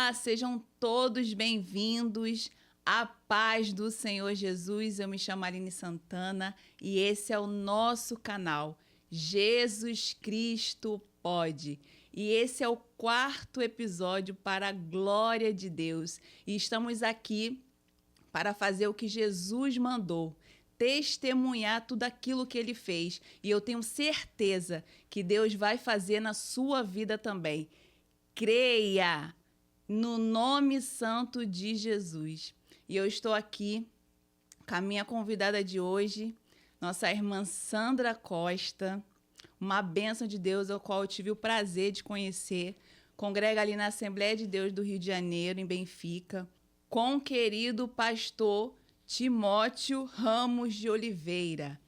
Olá, sejam todos bem-vindos. A paz do Senhor Jesus. Eu me chamo Aline Santana e esse é o nosso canal Jesus Cristo Pode. E esse é o 4º episódio para a glória de Deus. E estamos aqui para fazer o que Jesus mandou, testemunhar tudo aquilo que ele fez. E eu tenho certeza que Deus vai fazer na sua vida também. Creia no nome santo de Jesus. E eu estou aqui com a minha convidada de hoje, nossa irmã Sandra Costa, uma bênção de Deus, ao qual eu tive o prazer de conhecer. Congrega ali na Assembleia de Deus do Rio de Janeiro, em Benfica, com o querido pastor Timóteo Ramos de Oliveira.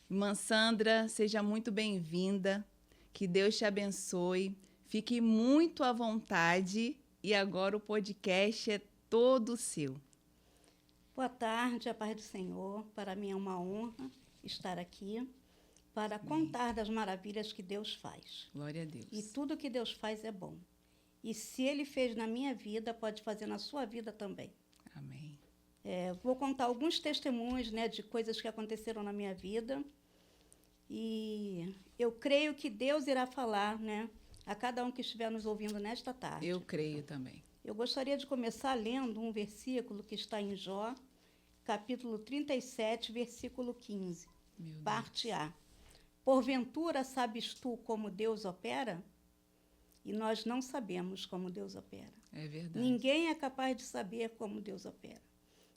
Irmã Sandra, seja muito bem-vinda, que Deus te abençoe, fique muito à vontade e agora o podcast é todo seu. Boa tarde, a paz do Senhor. Para mim é uma honra estar aqui para contar das maravilhas que Deus faz. Glória a Deus. E tudo que Deus faz é bom. E se Ele fez na minha vida, pode fazer na sua vida também. Amém. Vou contar alguns testemunhos, de coisas que aconteceram na minha vida. E eu creio que Deus irá falar, a cada um que estiver nos ouvindo nesta tarde. Eu creio também. Eu gostaria de começar lendo um versículo que está em Jó, capítulo 37, versículo 15, parte A. Porventura sabes tu como Deus opera? E nós não sabemos como Deus opera. É verdade. Ninguém é capaz de saber como Deus opera.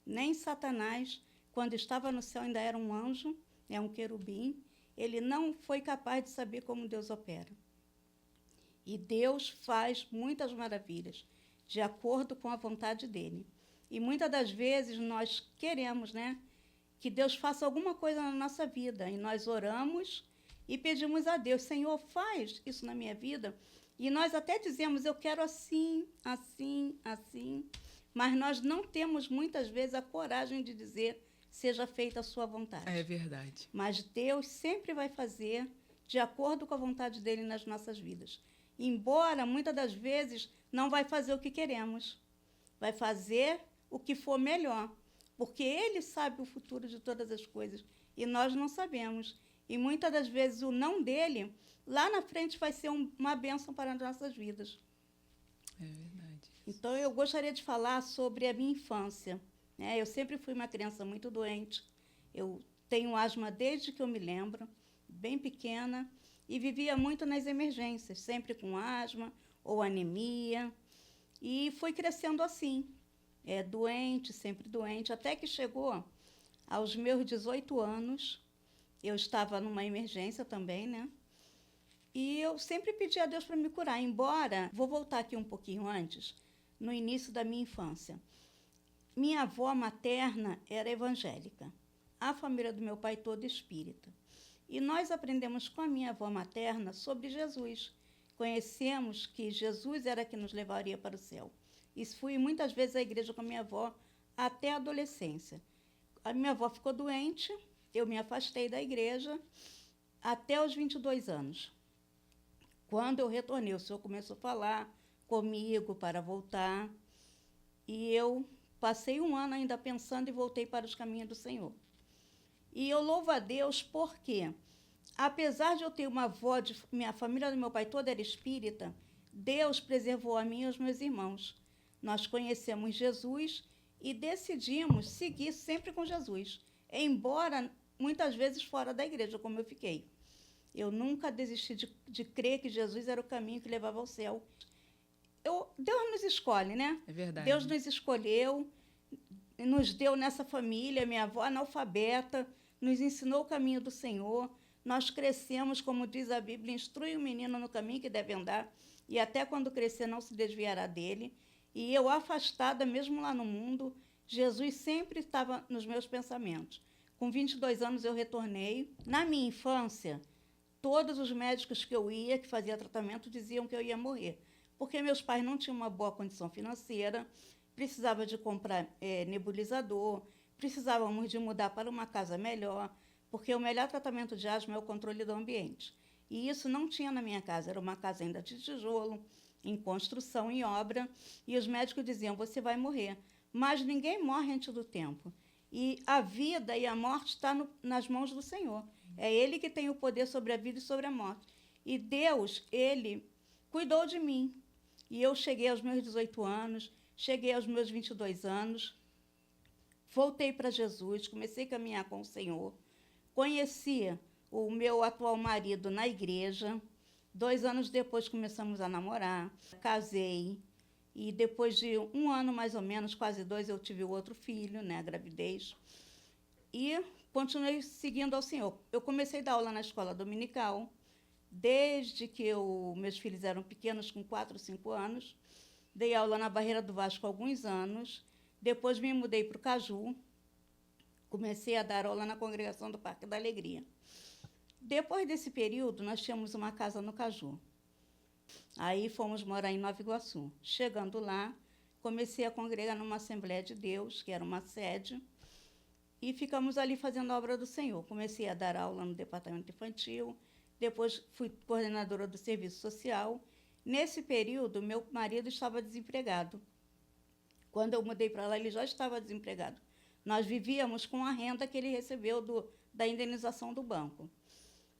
Nem Satanás, quando estava no céu, ainda era um anjo, um querubim, ele não foi capaz de saber como Deus opera. E Deus faz muitas maravilhas, de acordo com a vontade dele. E muitas das vezes nós queremos, que Deus faça alguma coisa na nossa vida. E nós oramos e pedimos a Deus, Senhor, faz isso na minha vida. E nós até dizemos, eu quero assim, assim, assim. Mas nós não temos muitas vezes a coragem de dizer, seja feita a sua vontade. É verdade. Mas Deus sempre vai fazer de acordo com a vontade dele nas nossas vidas. Embora, muitas das vezes, não vai fazer o que queremos. Vai fazer o que for melhor. Porque Ele sabe o futuro de todas as coisas. E nós não sabemos. E muitas das vezes o não dele, lá na frente, vai ser uma bênção para as nossas vidas. É verdade. Então, eu gostaria de falar sobre a minha infância. Eu sempre fui uma criança muito doente. Eu tenho asma desde que eu me lembro, bem pequena. E vivia muito nas emergências, sempre com asma ou anemia. E fui crescendo assim, doente, sempre doente, até que chegou aos meus 18 anos. Eu estava numa emergência também, E eu sempre pedi a Deus para me curar, embora... Vou voltar aqui um pouquinho antes, no início da minha infância. Minha avó materna era evangélica, a família do meu pai toda espírita. E nós aprendemos com a minha avó materna sobre Jesus. Conhecemos que Jesus era que nos levaria para o céu. E fui muitas vezes à igreja com a minha avó até a adolescência. A minha avó ficou doente, eu me afastei da igreja até os 22 anos. Quando eu retornei, o Senhor começou a falar comigo para voltar. E eu passei um ano ainda pensando e voltei para os caminhos do Senhor. E eu louvo a Deus porque, apesar de eu ter uma avó, minha família do meu pai toda era espírita, Deus preservou a mim e os meus irmãos. Nós conhecemos Jesus e decidimos seguir sempre com Jesus, embora muitas vezes fora da igreja, como eu fiquei. Eu nunca desisti de crer que Jesus era o caminho que levava ao céu. Deus nos escolhe, É verdade. Deus nos escolheu, nos deu nessa família, minha avó analfabeta, nos ensinou o caminho do Senhor. Nós crescemos, como diz a Bíblia, instrui o menino no caminho que deve andar, e até quando crescer não se desviará dele. E eu, afastada, mesmo lá no mundo, Jesus sempre estava nos meus pensamentos. Com 22 anos eu retornei. Na minha infância, todos os médicos que eu ia, que fazia tratamento, diziam que eu ia morrer, porque meus pais não tinham uma boa condição financeira, precisava de comprar nebulizador, precisávamos de mudar para uma casa melhor, porque o melhor tratamento de asma é o controle do ambiente. E isso não tinha na minha casa, era uma casa ainda de tijolo, em construção, em obra, e os médicos diziam, você vai morrer. Mas ninguém morre antes do tempo. E a vida e a morte estão nas mãos do Senhor. É Ele que tem o poder sobre a vida e sobre a morte. E Deus, Ele cuidou de mim. E eu cheguei aos meus 18 anos, cheguei aos meus 22 anos, voltei para Jesus, comecei a caminhar com o Senhor, conheci o meu atual marido na igreja. 2 anos depois começamos a namorar, casei, e depois de 1 ano mais ou menos, quase 2, eu tive o outro filho, né, a gravidez, e continuei seguindo ao Senhor. Eu comecei a dar aula na escola dominical, desde que meus filhos eram pequenos, com 4, 5 anos, dei aula na Barreira do Vasco há alguns anos, depois me mudei para o Caju, comecei a dar aula na congregação do Parque da Alegria. Depois desse período, nós tínhamos uma casa no Caju. Aí fomos morar em Nova Iguaçu. Chegando lá, comecei a congregar numa Assembleia de Deus, que era uma sede, e ficamos ali fazendo a obra do Senhor. Comecei a dar aula no departamento infantil, depois fui coordenadora do serviço social. Nesse período, meu marido estava desempregado. Quando eu mudei para lá, ele já estava desempregado. Nós vivíamos com a renda que ele recebeu da indenização do banco.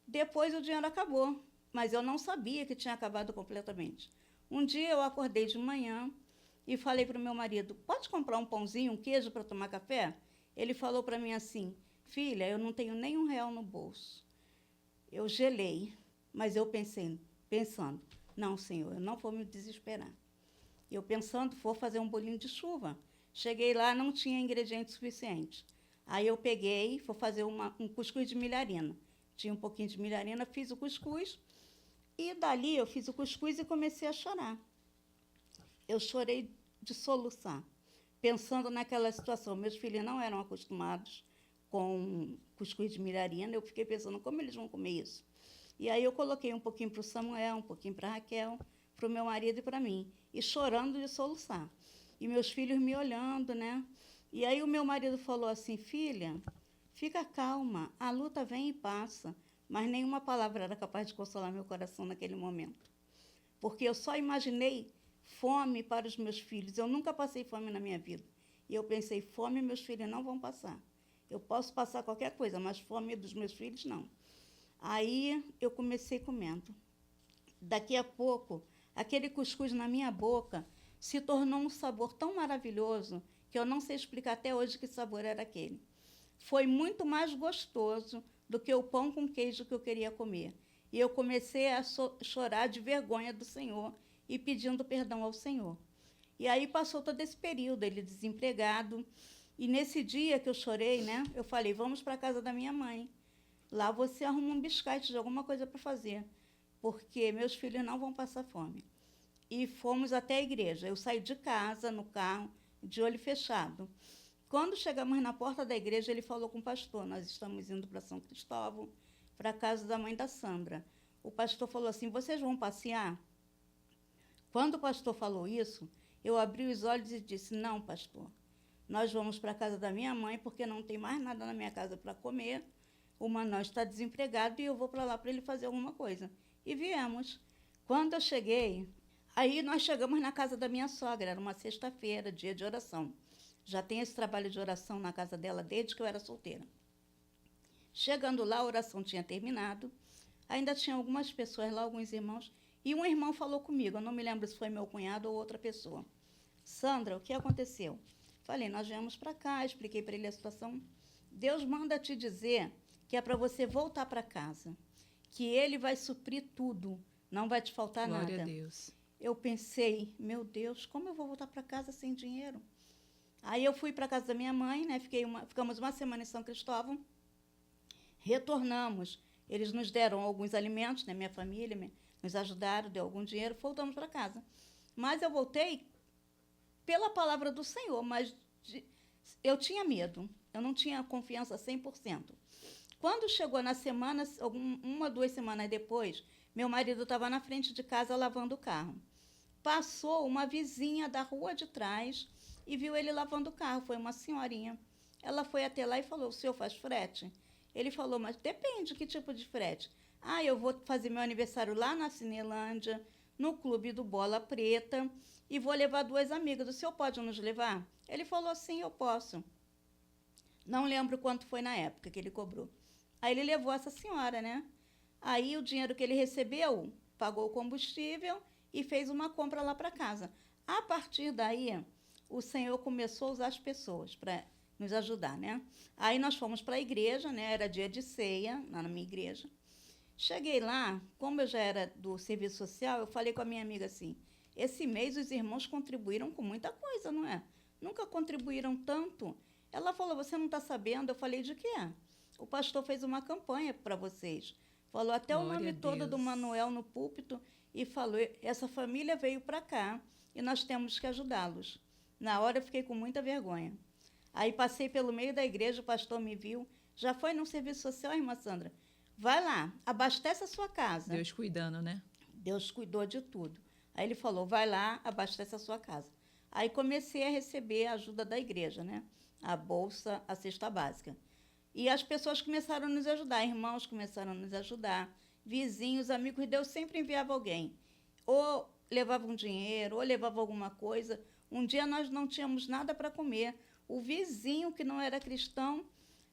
Depois o dinheiro acabou, mas eu não sabia que tinha acabado completamente. Um dia eu acordei de manhã e falei para o meu marido, pode comprar um pãozinho, um queijo para tomar café? Ele falou para mim assim, filha, eu não tenho nem R$1 no bolso. Eu gelei, mas eu pensando, não, Senhor, eu não vou me desesperar. Eu pensando, vou fazer um bolinho de chuva. Cheguei lá, não tinha ingrediente suficiente. Aí eu peguei, vou fazer um cuscuz de milharina. Tinha um pouquinho de milharina, fiz o cuscuz, e dali eu fiz o cuscuz e comecei a chorar. Eu chorei de soluçar, pensando naquela situação. Meus filhos não eram acostumados com cuscuz de milharina, eu fiquei pensando, como eles vão comer isso? E aí eu coloquei um pouquinho para o Samuel, um pouquinho para a Raquel, para o meu marido e para mim, e chorando de soluçar. E meus filhos me olhando, né? E aí o meu marido falou assim, filha, fica calma, a luta vem e passa, mas nenhuma palavra era capaz de consolar meu coração naquele momento. Porque eu só imaginei fome para os meus filhos. Eu nunca passei fome na minha vida. E eu pensei, fome meus filhos não vão passar. Eu posso passar qualquer coisa, mas fome dos meus filhos, não. Aí eu comecei comendo. Daqui a pouco, aquele cuscuz na minha boca se tornou um sabor tão maravilhoso que eu não sei explicar até hoje que sabor era aquele. Foi muito mais gostoso do que o pão com queijo que eu queria comer. E eu comecei a chorar de vergonha do Senhor e pedindo perdão ao Senhor. E aí passou todo esse período, ele desempregado. E nesse dia que eu chorei, né, eu falei, vamos para a casa da minha mãe. Lá você arruma um biscate de alguma coisa para fazer, porque meus filhos não vão passar fome. E fomos até a igreja. Eu saí de casa, no carro, de olho fechado. Quando chegamos na porta da igreja, ele falou com o pastor, nós estamos indo para São Cristóvão, para a casa da mãe da Sandra. O pastor falou assim, vocês vão passear? Quando o pastor falou isso, eu abri os olhos e disse, não, pastor, nós vamos para a casa da minha mãe, porque não tem mais nada na minha casa para comer, o Manuel está desempregado e eu vou para lá para ele fazer alguma coisa. E viemos. Quando eu cheguei, aí nós chegamos na casa da minha sogra, era uma sexta-feira, dia de oração. Já tem esse trabalho de oração na casa dela desde que eu era solteira. Chegando lá, a oração tinha terminado, ainda tinha algumas pessoas lá, alguns irmãos, e um irmão falou comigo, eu não me lembro se foi meu cunhado ou outra pessoa. Sandra, o que aconteceu? Falei, nós viemos para cá, expliquei para ele a situação. Deus manda te dizer que é para você voltar para casa, que Ele vai suprir tudo, não vai te faltar nada. Glória a Deus. Eu pensei, meu Deus, como eu vou voltar para casa sem dinheiro? Aí eu fui para a casa da minha mãe, né? Ficamos uma semana em São Cristóvão, retornamos. Eles nos deram alguns alimentos, né? Minha família nos ajudaram, deu algum dinheiro, voltamos para casa. Mas eu voltei pela palavra do Senhor, mas eu tinha medo, eu não tinha confiança 100%. Quando chegou na semana, 1 ou 2 semanas depois, meu marido estava na frente de casa lavando o carro. Passou uma vizinha da rua de trás e viu ele lavando o carro, foi uma senhorinha. Ela foi até lá e falou, o senhor faz frete? Ele falou, mas depende, que tipo de frete? Ah, eu vou fazer meu aniversário lá na Cinelândia, no clube do Bola Preta e vou levar 2 amigas. O senhor pode nos levar? Ele falou, sim, eu posso. Não lembro quanto foi na época que ele cobrou. Aí ele levou essa senhora, né? Aí o dinheiro que ele recebeu, pagou o combustível e fez uma compra lá para casa. A partir daí, o Senhor começou a usar as pessoas para nos ajudar, né? Aí nós fomos para a igreja, né? Era dia de ceia, lá na minha igreja. Cheguei lá, como eu já era do serviço social, eu falei com a minha amiga assim, esse mês os irmãos contribuíram com muita coisa, não é? Nunca contribuíram tanto. Ela falou, você não está sabendo? Eu falei, de quê? O pastor fez uma campanha para vocês. Falou até o nome todo do Manuel no púlpito e falou, essa família veio para cá e nós temos que ajudá-los. Na hora eu fiquei com muita vergonha. Aí passei pelo meio da igreja, o pastor me viu. Já foi num serviço social, irmã Sandra? Vai lá, abastece a sua casa. Deus cuidando, né? Deus cuidou de tudo. Aí ele falou, vai lá, abastece a sua casa. Aí comecei a receber a ajuda da igreja, né? A bolsa, a cesta básica. E as pessoas começaram a nos ajudar, irmãos começaram a nos ajudar, vizinhos, amigos de Deus sempre enviava alguém. Ou levava um dinheiro, ou levava alguma coisa. Um dia nós não tínhamos nada para comer. O vizinho, que não era cristão,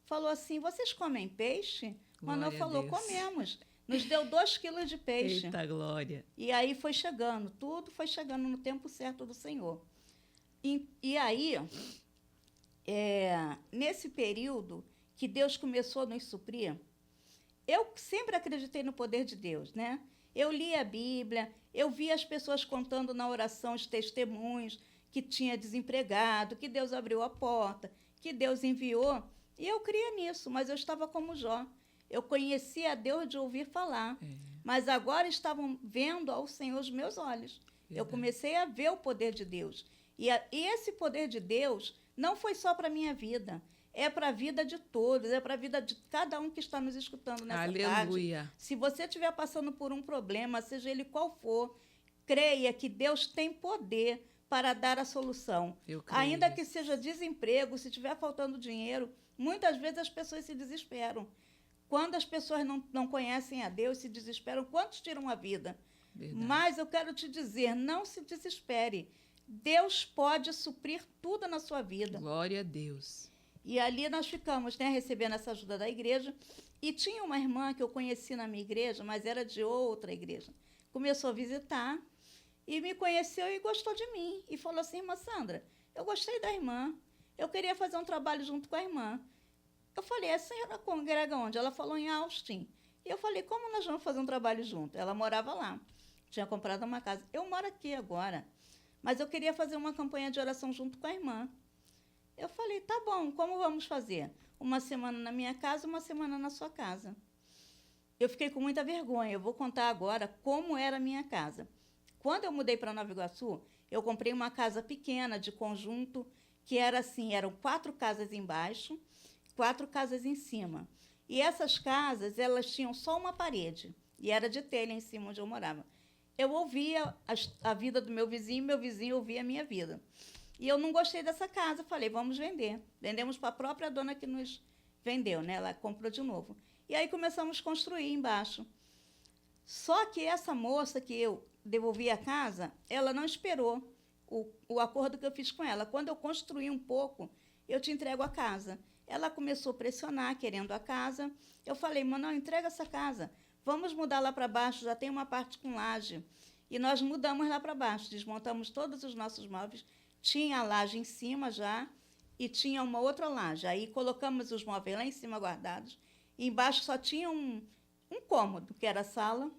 falou assim, vocês comem peixe? Manuel falou, comemos. Nos deu 2 quilos de peixe. Eita glória! E aí foi chegando, tudo foi chegando no tempo certo do Senhor. E aí, nesse período que Deus começou a nos suprir, eu sempre acreditei no poder de Deus, né? Eu li a Bíblia, eu vi as pessoas contando na oração os testemunhos, que tinha desempregado, que Deus abriu a porta, que Deus enviou, e eu cria nisso, mas eu estava como Jó. Eu conhecia a Deus de ouvir falar, mas agora estavam vendo ao Senhor os meus olhos. Eu comecei a ver o poder de Deus. E esse poder de Deus não foi só para a minha vida, é para a vida de todos, é para a vida de cada um que está nos escutando nessa Aleluia. tarde. Se você estiver passando por um problema, seja ele qual for, creia que Deus tem poder para dar a solução. Ainda que seja desemprego, se estiver faltando dinheiro, muitas vezes as pessoas se desesperam. Quando as pessoas não conhecem a Deus, se desesperam, quantos tiram a vida? Verdade. Mas eu quero te dizer, não se desespere. Deus pode suprir tudo na sua vida. Glória a Deus. E ali nós ficamos, né, recebendo essa ajuda da igreja. E tinha uma irmã que eu conheci na minha igreja, mas era de outra igreja. Começou a visitar e me conheceu e gostou de mim. E falou assim, irmã Sandra, eu gostei da irmã. Eu queria fazer um trabalho junto com a irmã. Eu falei, a senhora congrega onde? Ela falou em Austin. E eu falei, como nós vamos fazer um trabalho junto? Ela morava lá. Tinha comprado uma casa. Eu moro aqui agora. Mas eu queria fazer uma campanha de oração junto com a irmã. Eu falei, tá bom, como vamos fazer? Uma semana na minha casa, uma semana na sua casa. Eu fiquei com muita vergonha. Eu vou contar agora como era a minha casa. Quando eu mudei para Nova Iguaçu, eu comprei uma casa pequena, de conjunto, que era assim, eram 4 casas embaixo, 4 casas em cima. E essas casas, elas tinham só uma parede, e era de telha em cima onde eu morava. Eu ouvia a vida do meu vizinho ouvia a minha vida. E eu não gostei dessa casa, falei, vamos vender. Vendemos para a própria dona que nos vendeu, né? Ela comprou de novo. E aí começamos a construir embaixo. Só que essa moça que eu devolvi a casa, ela não esperou o acordo que eu fiz com ela. Quando eu construí um pouco, eu te entrego a casa. Ela começou a pressionar, querendo a casa. Eu falei, não, entrega essa casa. Vamos mudar lá para baixo, já tem uma parte com laje. E nós mudamos lá para baixo, desmontamos todos os nossos móveis. Tinha a laje em cima já e tinha uma outra laje. Aí colocamos os móveis lá em cima guardados. E embaixo só tinha um cômodo, que era a sala.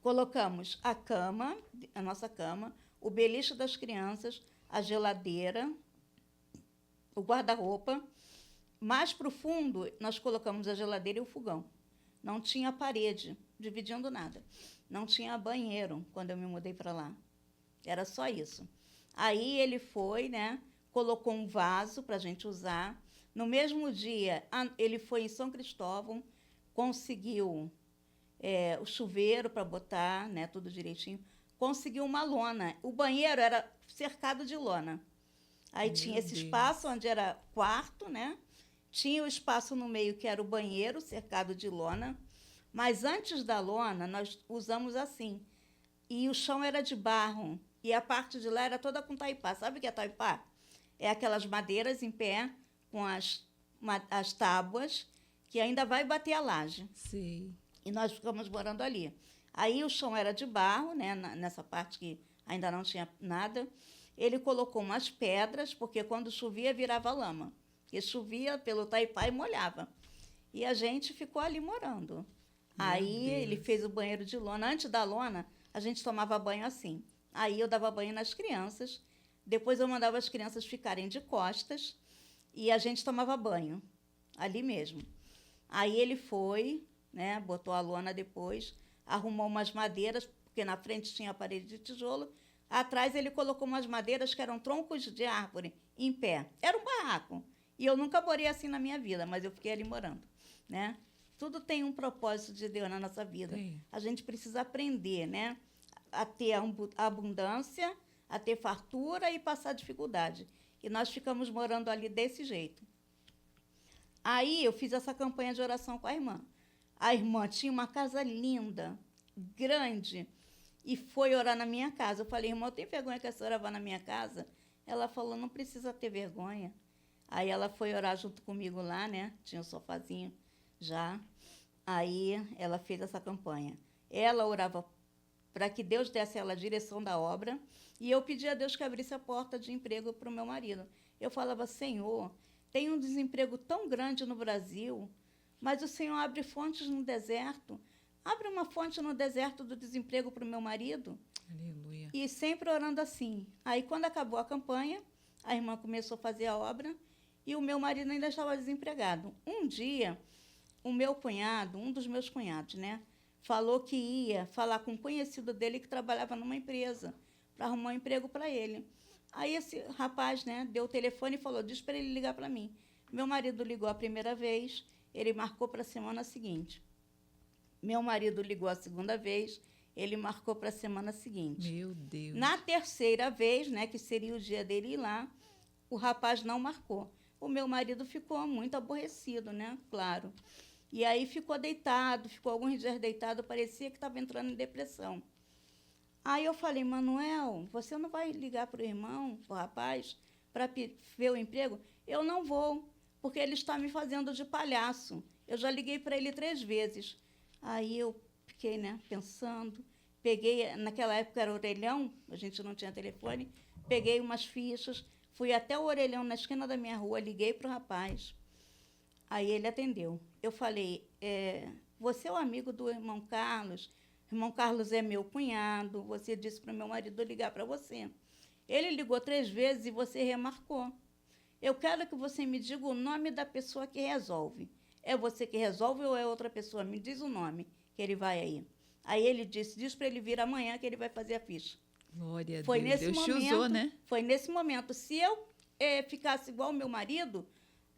Colocamos a cama, a nossa cama, o beliche das crianças, a geladeira, o guarda-roupa. Mais para o fundo, nós colocamos a geladeira e o fogão. Não tinha parede, dividindo nada. Não tinha banheiro quando eu me mudei para lá. Era só isso. Aí ele foi, né, colocou um vaso para a gente usar. No mesmo dia, ele foi em São Cristóvão, conseguiu o chuveiro para botar, né, tudo direitinho. Conseguiu uma lona. O banheiro era cercado de lona. Aí tinha esse espaço onde era quarto, né? Tinha o espaço no meio que era o banheiro, cercado de lona. Mas antes da lona, nós usamos assim. e o chão era de barro. E a parte de lá era toda com taipá. Sabe o que é taipá? É aquelas madeiras em pé com as tábuas que ainda vai bater a laje. Sim. E nós ficamos morando ali. Aí o chão era de barro, né, nessa parte que ainda não tinha nada. Ele colocou umas pedras, porque quando chovia virava lama. E chovia pelo taipá e molhava. E a gente ficou ali morando. Aí ele fez o banheiro de lona. Antes da lona, a gente tomava banho assim. Aí eu dava banho nas crianças. Depois eu mandava as crianças ficarem de costas e a gente tomava banho ali mesmo. Aí ele foi, né, botou a lona depois, arrumou umas madeiras, porque na frente tinha a parede de tijolo. Atrás ele colocou umas madeiras que eram troncos de árvore em pé. Era um barraco. E eu nunca morei assim na minha vida, mas eu fiquei ali morando, né? Tudo tem um propósito de Deus na nossa vida. Sim. A gente precisa aprender, né? A ter abundância, a ter fartura e passar dificuldade. E nós ficamos morando ali desse jeito. Aí eu fiz essa campanha de oração com a irmã. A irmã tinha uma casa linda, grande, e foi orar na minha casa. Eu falei, irmã, tem vergonha que a senhora vá na minha casa? Ela falou, não precisa ter vergonha. Aí ela foi orar junto comigo lá, né? Tinha um sofazinho já. Aí ela fez essa campanha. Ela orava para que Deus desse a ela a direção da obra, e eu pedia a Deus que abrisse a porta de emprego para o meu marido. Eu falava, Senhor, tem um desemprego tão grande no Brasil, mas o Senhor abre fontes no deserto. Abre uma fonte no deserto do desemprego para o meu marido. Aleluia. E sempre orando assim. Aí, quando acabou a campanha, a irmã começou a fazer a obra e o meu marido ainda estava desempregado. Um dia, o meu cunhado, um dos meus cunhados, né, falou que ia falar com um conhecido dele que trabalhava numa empresa para arrumar um emprego para ele. Aí esse rapaz, né, deu o telefone e falou, diz para ele ligar para mim. Meu marido ligou a primeira vez, ele marcou para a semana seguinte. Meu marido ligou a segunda vez, ele marcou para a semana seguinte. Meu Deus. Na terceira vez, né, que seria o dia dele ir lá, o rapaz não marcou. O meu marido ficou muito aborrecido, né? Claro. E aí ficou deitado, ficou alguns dias deitado, parecia que estava entrando em depressão. Aí eu falei, Manuel, você não vai ligar para o irmão, para o rapaz, para ver o emprego? Eu não vou, porque ele está me fazendo de palhaço. Eu já liguei para ele 3 vezes. Aí eu fiquei, né, pensando, peguei, naquela época era orelhão, a gente não tinha telefone, peguei umas fichas, fui até o orelhão na esquina da minha rua, liguei para o rapaz. Aí ele atendeu. Eu falei, você é o amigo do irmão Carlos? O irmão Carlos é meu cunhado, você disse para o meu marido ligar para você. Ele ligou 3 vezes e você remarcou. Eu quero que você me diga o nome da pessoa que resolve. É você que resolve ou é outra pessoa? Me diz o nome, que ele vai aí. Aí ele disse, diz para ele vir amanhã que ele vai fazer a ficha. Glória a Foi Deus. nesse Deus te momento, usou, né? Foi nesse momento. Se eu ficasse igual o meu marido,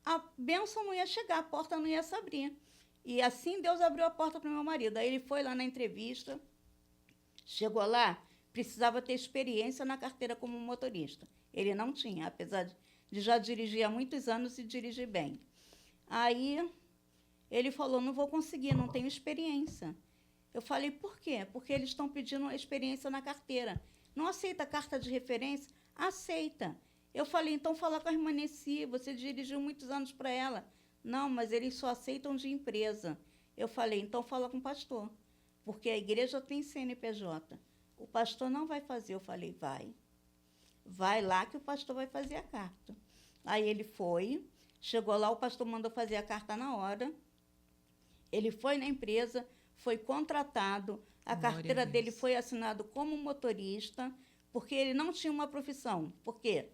a bênção não ia chegar, a porta não ia se abrir. E assim Deus abriu a porta para o meu marido. Aí ele foi lá na entrevista, chegou lá, precisava ter experiência na carteira como motorista. Ele não tinha, apesar de já dirigir há muitos anos e dirigir bem. Aí ele falou, não vou conseguir, não tenho experiência. Eu falei, por quê? Porque eles estão pedindo uma experiência na carteira. Não aceita carta de referência? Aceita. Eu falei, então fala com a irmã Nessi, você dirigiu muitos anos para ela. Não, mas eles só aceitam de empresa. Eu falei, então fala com o pastor, porque a igreja tem CNPJ. O pastor não vai fazer. Eu falei, vai. Vai lá que o pastor vai fazer a carta. Aí ele foi, chegou lá, o pastor mandou fazer a carta na hora. Ele foi na empresa, foi contratado, a carteira dele foi assinada como motorista, porque ele não tinha uma profissão. Por quê?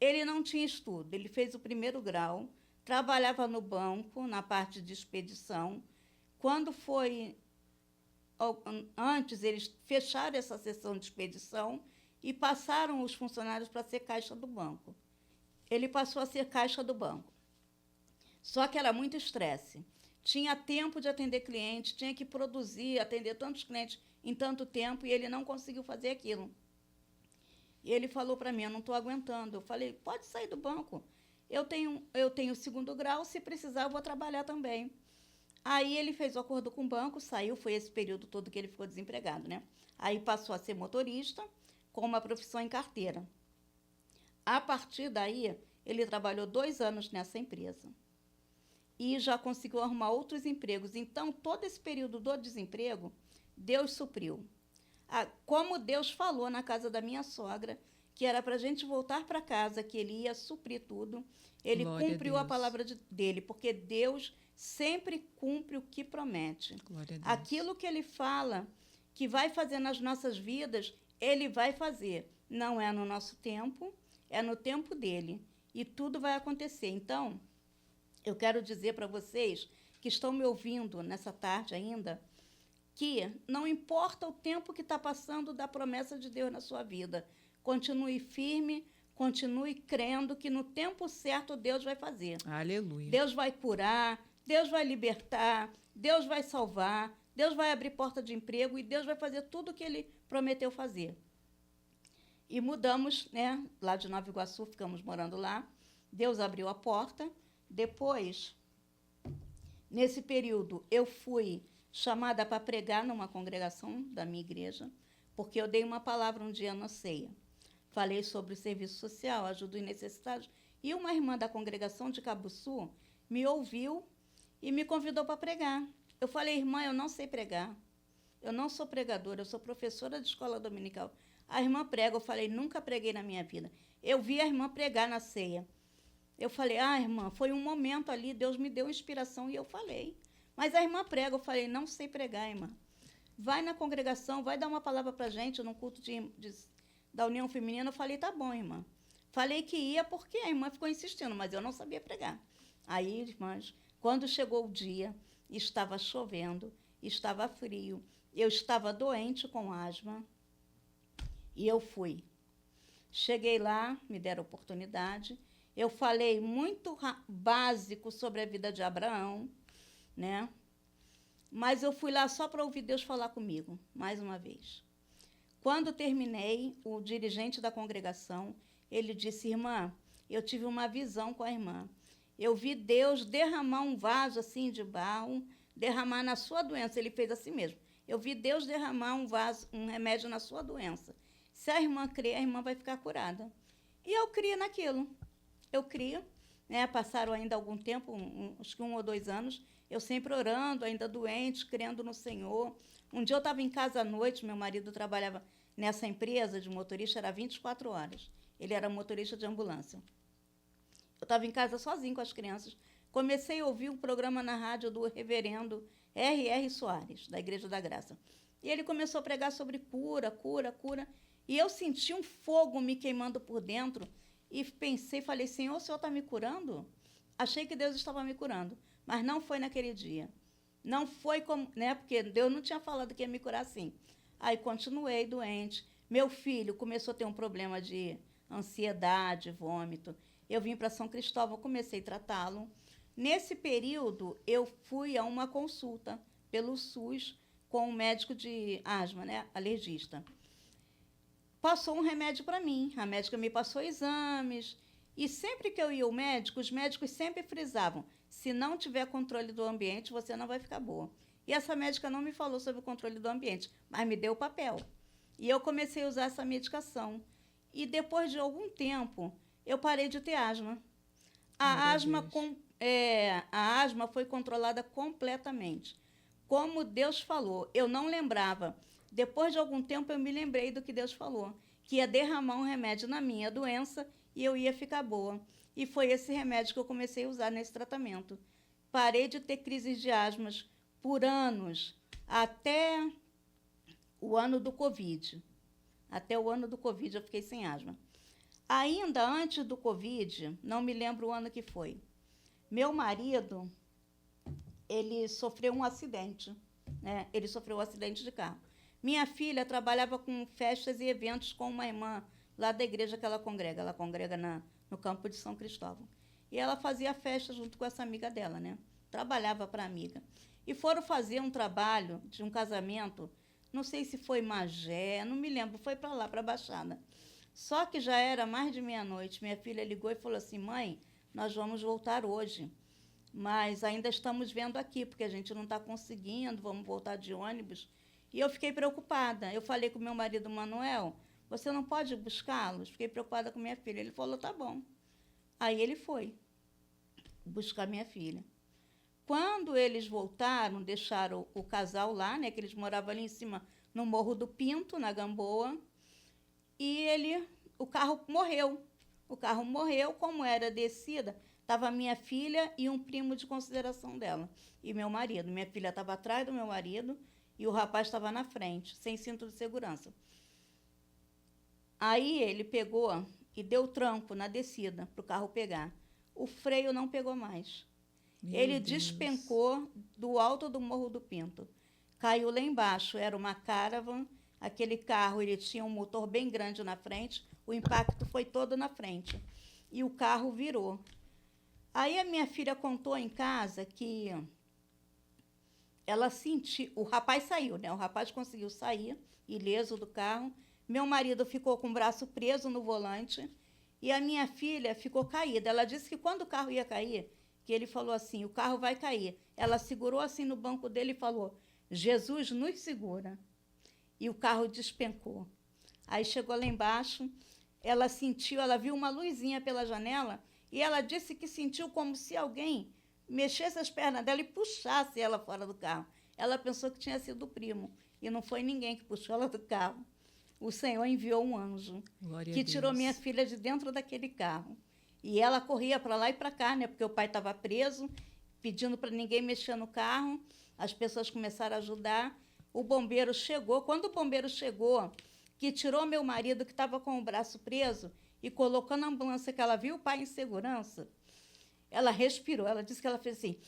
Ele não tinha estudo, ele fez o 1º grau, trabalhava no banco, na parte de expedição. Quando foi... Antes, eles fecharam essa seção de expedição e passaram os funcionários para ser caixa do banco. Ele passou a ser caixa do banco. Só que era muito estresse. Tinha tempo de atender clientes, tinha que produzir, atender tantos clientes em tanto tempo, e ele não conseguiu fazer aquilo. E ele falou para mim, eu não estou aguentando. Eu falei, pode sair do banco. Eu tenho 2º grau, se precisar eu vou trabalhar também. Aí ele fez o acordo com o banco, saiu, foi esse período todo que ele ficou desempregado, né? Aí passou a ser motorista, com uma profissão em carteira. A partir daí, ele trabalhou 2 anos nessa empresa. E já conseguiu arrumar outros empregos. Então, todo esse período do desemprego, Deus supriu. Como Deus falou na casa da minha sogra, que era para a gente voltar para casa, que ele ia suprir tudo, ele Glória cumpriu a Deus. palavra dele, porque Deus sempre cumpre o que promete. Glória a Deus. Aquilo que ele fala que vai fazer nas nossas vidas, ele vai fazer. Não é no nosso tempo, é no tempo dele. E tudo vai acontecer. Então, eu quero dizer para vocês que estão me ouvindo nessa tarde ainda, que não importa o tempo que está passando da promessa de Deus na sua vida, continue firme, continue crendo que no tempo certo Deus vai fazer. Aleluia. Deus vai curar, Deus vai libertar, Deus vai salvar, Deus vai abrir porta de emprego e Deus vai fazer tudo o que ele prometeu fazer. E mudamos, né, lá de Nova Iguaçu, ficamos morando lá. Deus abriu a porta. Depois, nesse período, eu fui chamada para pregar numa congregação da minha igreja, porque eu dei uma palavra um dia na ceia. Falei sobre o serviço social, ajuda os necessitados. E uma irmã da congregação de Cabuçu me ouviu e me convidou para pregar. Eu falei, irmã, eu não sei pregar. Eu não sou pregadora, eu sou professora de escola dominical. A irmã prega, eu falei, nunca preguei na minha vida. Eu vi a irmã pregar na ceia. Eu falei, irmã, foi um momento ali, Deus me deu inspiração e eu falei. Mas a irmã prega, eu falei, não sei pregar, irmã. Vai na congregação, vai dar uma palavra para a gente num culto da União Feminina. Eu falei, tá bom, irmã. Falei que ia porque a irmã ficou insistindo, mas eu não sabia pregar. Aí, irmãs, quando chegou o dia, estava chovendo, estava frio, eu estava doente com asma e eu fui. Cheguei lá, me deram oportunidade. Eu falei muito básico sobre a vida de Abraão, né? Mas eu fui lá só para ouvir Deus falar comigo, mais uma vez. Quando terminei, o dirigente da congregação, ele disse, irmã, eu tive uma visão com a irmã. Eu vi Deus derramar um vaso assim de barro, derramar na sua doença. Ele fez assim mesmo. Eu vi Deus derramar um remédio na sua doença. Se a irmã crer, a irmã vai ficar curada. E eu criei naquilo. Eu crio, né? Passaram ainda algum tempo, acho que 1 ou 2 anos, eu sempre orando, ainda doente, crendo no Senhor. Um dia eu estava em casa à noite, meu marido trabalhava nessa empresa de motorista, era 24 horas. Ele era motorista de ambulância. Eu estava em casa sozinho com as crianças. Comecei a ouvir um programa na rádio do reverendo R.R. Soares, da Igreja da Graça. E ele começou a pregar sobre cura, cura, cura. E eu senti um fogo me queimando por dentro. E pensei, falei, Senhor, o Senhor está me curando? Achei que Deus estava me curando. Mas não foi naquele dia. Não foi como, né? Porque Deus não tinha falado que ia me curar assim. Aí continuei doente. Meu filho começou a ter um problema de ansiedade, vômito. Eu vim para São Cristóvão, comecei a tratá-lo. Nesse período, eu fui a uma consulta pelo SUS com um médico de asma, né? Alergista. Passou um remédio para mim. A médica me passou exames. E sempre que eu ia ao médico, os médicos sempre frisavam, se não tiver controle do ambiente, você não vai ficar boa. E essa médica não me falou sobre o controle do ambiente, mas me deu o papel. E eu comecei a usar essa medicação. E depois de algum tempo, eu parei de ter asma. A asma foi controlada completamente. Como Deus falou, eu não lembrava. Depois de algum tempo, eu me lembrei do que Deus falou, que ia derramar um remédio na minha doença e eu ia ficar boa. E foi esse remédio que eu comecei a usar nesse tratamento. Parei de ter crises de asmas por anos, até o ano do Covid. Até o ano do Covid eu fiquei sem asma. Ainda antes do Covid, não me lembro o ano que foi, meu marido, ele sofreu um acidente, né? Ele sofreu um acidente de carro. Minha filha trabalhava com festas e eventos com uma irmã lá da igreja que ela congrega no campo de São Cristóvão. E ela fazia festa junto com essa amiga dela, né? Trabalhava para a amiga. E foram fazer um trabalho de um casamento, não sei se foi Magé, não me lembro, foi para lá, para a Baixada. Só que já era mais de meia-noite. Minha filha ligou e falou assim, mãe, nós vamos voltar hoje. mas ainda estamos vendo aqui, porque a gente não está conseguindo, vamos voltar de ônibus. E eu fiquei preocupada. Eu falei com meu marido Manuel, você não pode buscá-los? Fiquei preocupada com minha filha. Ele falou, tá bom. Aí ele foi buscar minha filha. Quando eles voltaram, deixaram o casal lá, né, que eles moravam ali em cima, no Morro do Pinto, na Gamboa, e o carro morreu. O carro morreu, como era descida, estava minha filha e um primo de consideração dela, e meu marido. Minha filha estava atrás do meu marido e o rapaz estava na frente, sem cinto de segurança. Aí ele pegou e deu tranco na descida para o carro pegar. O freio não pegou mais. Ele despencou do alto do Morro do Pinto. Caiu lá embaixo, era uma Caravan. Aquele carro ele tinha um motor bem grande na frente, o impacto foi todo na frente. E o carro virou. Aí a minha filha contou em casa que ela sentiu... O rapaz saiu, né? O rapaz conseguiu sair, ileso do carro. Meu marido ficou com o braço preso no volante e a minha filha ficou caída. Ela disse que quando o carro ia cair, que ele falou assim, o carro vai cair. Ela segurou assim no banco dele e falou, Jesus nos segura. E o carro despencou. Aí chegou lá embaixo, ela viu uma luzinha pela janela e ela disse que sentiu como se alguém mexesse as pernas dela e puxasse ela fora do carro. Ela pensou que tinha sido o primo e não foi ninguém que puxou ela do carro. O Senhor enviou um anjo que tirou minha filha de dentro daquele carro. E ela corria para lá e para cá, né? Porque o pai estava preso, pedindo para ninguém mexer no carro. As pessoas começaram a ajudar. O bombeiro chegou. Quando o bombeiro chegou, que tirou meu marido, que estava com o braço preso, e colocou na ambulância, que ela viu o pai em segurança, ela respirou. Ela disse que ela fez assim,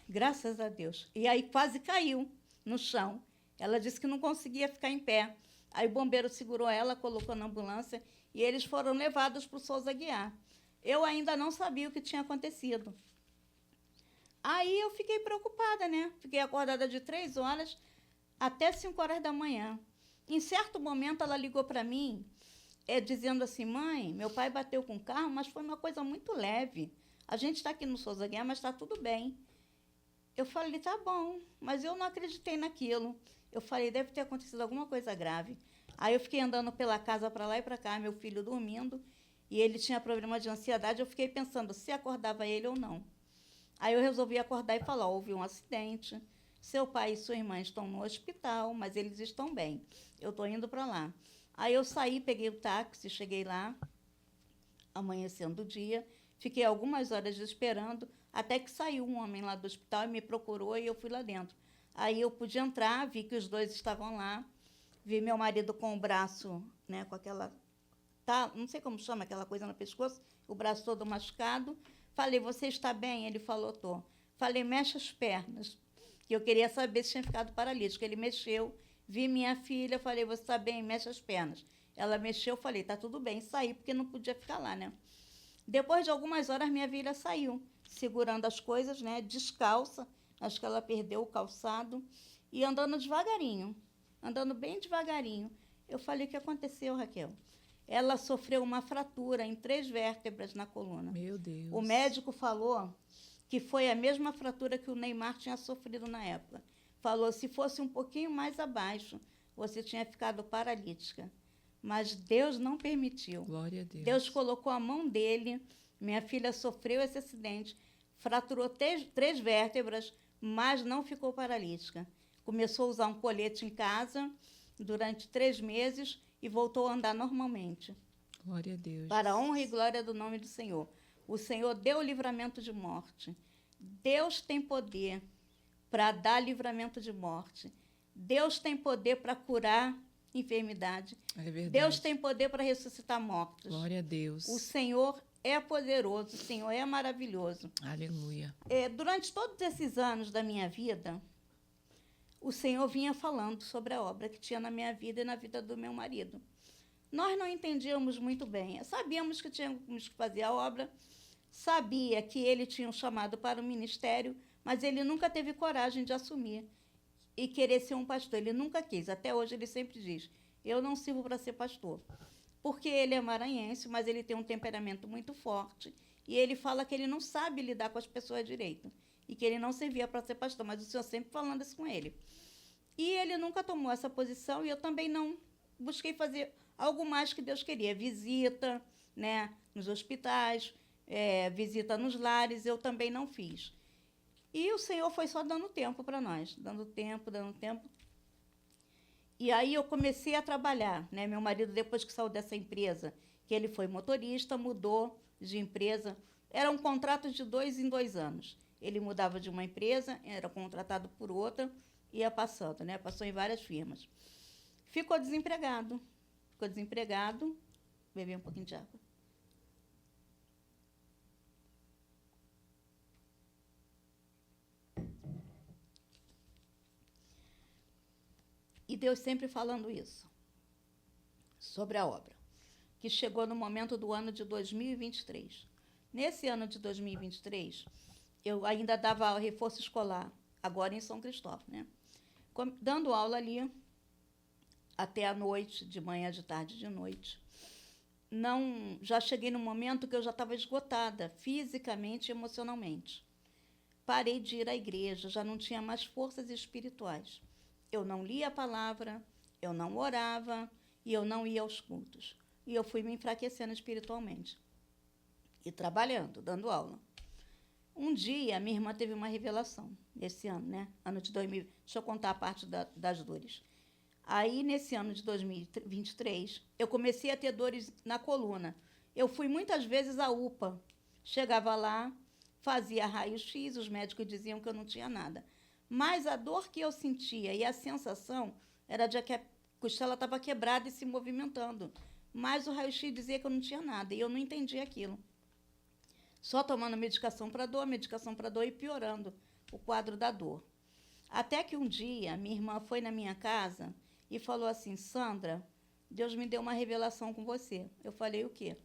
graças a Deus. E aí quase caiu no chão. Ela disse que não conseguia ficar em pé. Aí o bombeiro segurou ela, colocou na ambulância, e eles foram levados para o Souza Aguiar. Eu ainda não sabia o que tinha acontecido. Aí eu fiquei preocupada, né? Fiquei acordada de 3 horas até 5 horas da manhã. Em certo momento, ela ligou para mim, dizendo assim, mãe, meu pai bateu com o carro, mas foi uma coisa muito leve. A gente está aqui no Souza Aguiar, mas está tudo bem. Eu falei, tá bom, mas eu não acreditei naquilo. Eu falei, deve ter acontecido alguma coisa grave. Aí eu fiquei andando pela casa para lá e para cá, meu filho dormindo, e ele tinha problema de ansiedade. Eu fiquei pensando se acordava ele ou não. Aí eu resolvi acordar e falar, houve um acidente, seu pai e sua irmã estão no hospital, mas eles estão bem. Eu estou indo para lá. Aí eu saí, peguei o táxi, cheguei lá, amanhecendo o dia, fiquei algumas horas esperando, até que saiu um homem lá do hospital e me procurou e eu fui lá dentro. Aí eu pude entrar, vi que os dois estavam lá, vi meu marido com o braço, né, com aquela, não sei como chama, aquela coisa no pescoço, o braço todo machucado. Falei, você está bem? Ele falou, tô. Falei, mexe as pernas, que eu queria saber se tinha ficado paralítico. Ele mexeu, vi minha filha, falei, você está bem? Mexe as pernas. Ela mexeu, falei, tá tudo bem. Saí, porque não podia ficar lá, né? Depois de algumas horas, minha filha saiu, segurando as coisas, né, descalça. Acho que ela perdeu o calçado. E andando devagarinho, andando bem devagarinho. Eu falei, o que aconteceu, Raquel? Ela sofreu uma fratura em 3 vértebras na coluna. Meu Deus. O médico falou que foi a mesma fratura que o Neymar tinha sofrido na época. Falou, se fosse um pouquinho mais abaixo, você tinha ficado paralítica. Mas Deus não permitiu. Glória a Deus. Deus colocou a mão dele. Minha filha sofreu esse acidente, fraturou 3 vértebras, mas não ficou paralítica. Começou a usar um colete em casa durante 3 meses e voltou a andar normalmente. Glória a Deus. Para a honra e glória do nome do Senhor. O Senhor deu o livramento de morte. Deus tem poder para dar livramento de morte. Deus tem poder para curar enfermidade. É verdade. Deus tem poder para ressuscitar mortos. Glória a Deus. O Senhor é poderoso, o Senhor é maravilhoso. Aleluia. Durante todos esses anos da minha vida, o Senhor vinha falando sobre a obra que tinha na minha vida e na vida do meu marido. Nós não entendíamos muito bem. Sabíamos que tínhamos que fazer a obra, sabia que ele tinha um chamado para o ministério, mas ele nunca teve coragem de assumir e querer ser um pastor. Ele nunca quis. Até hoje ele sempre diz, eu não sirvo para ser pastor. Porque ele é maranhense, mas ele tem um temperamento muito forte e ele fala que ele não sabe lidar com as pessoas direito e que ele não servia para ser pastor, mas o Senhor sempre falando isso com ele. E ele nunca tomou essa posição e eu também não busquei fazer algo mais que Deus queria. Visita, né, nos hospitais, visita nos lares, eu também não fiz. E o Senhor foi só dando tempo para nós, dando tempo, dando tempo. E aí eu comecei a trabalhar, né? Meu marido, depois que saiu dessa empresa, que ele foi motorista, mudou de empresa. Eram contratos de 2 em 2 anos. Ele mudava de uma empresa, era contratado por outra, ia passando, né? Passou em várias firmas. Ficou desempregado. Bebi um pouquinho de água. E Deus sempre falando isso, sobre a obra, que chegou no momento do ano de 2023. Nesse ano de 2023, eu ainda dava reforço escolar, agora em São Cristóvão, né? Dando aula ali até a noite, de manhã, de tarde, de noite. Já cheguei num momento que eu já estava esgotada, fisicamente e emocionalmente. Parei de ir à igreja, já não tinha mais forças espirituais. Eu não lia a palavra, eu não orava e eu não ia aos cultos. E eu fui me enfraquecendo espiritualmente. E trabalhando, dando aula. Um dia, minha irmã teve uma revelação, nesse ano, né? Ano de 2000. Deixa eu contar a parte das dores. Aí, nesse ano de 2023, eu comecei a ter dores na coluna. Eu fui muitas vezes à UPA. Chegava lá, fazia raio-x, os médicos diziam que eu não tinha nada. Mas a dor que eu sentia e a sensação era de que a costela estava quebrada e se movimentando. Mas o raio-x dizia que eu não tinha nada e eu não entendia aquilo. Só tomando medicação para dor e piorando o quadro da dor. Até que um dia, minha irmã foi na minha casa e falou assim: Sandra, Deus me deu uma revelação com você. Eu falei: o quê?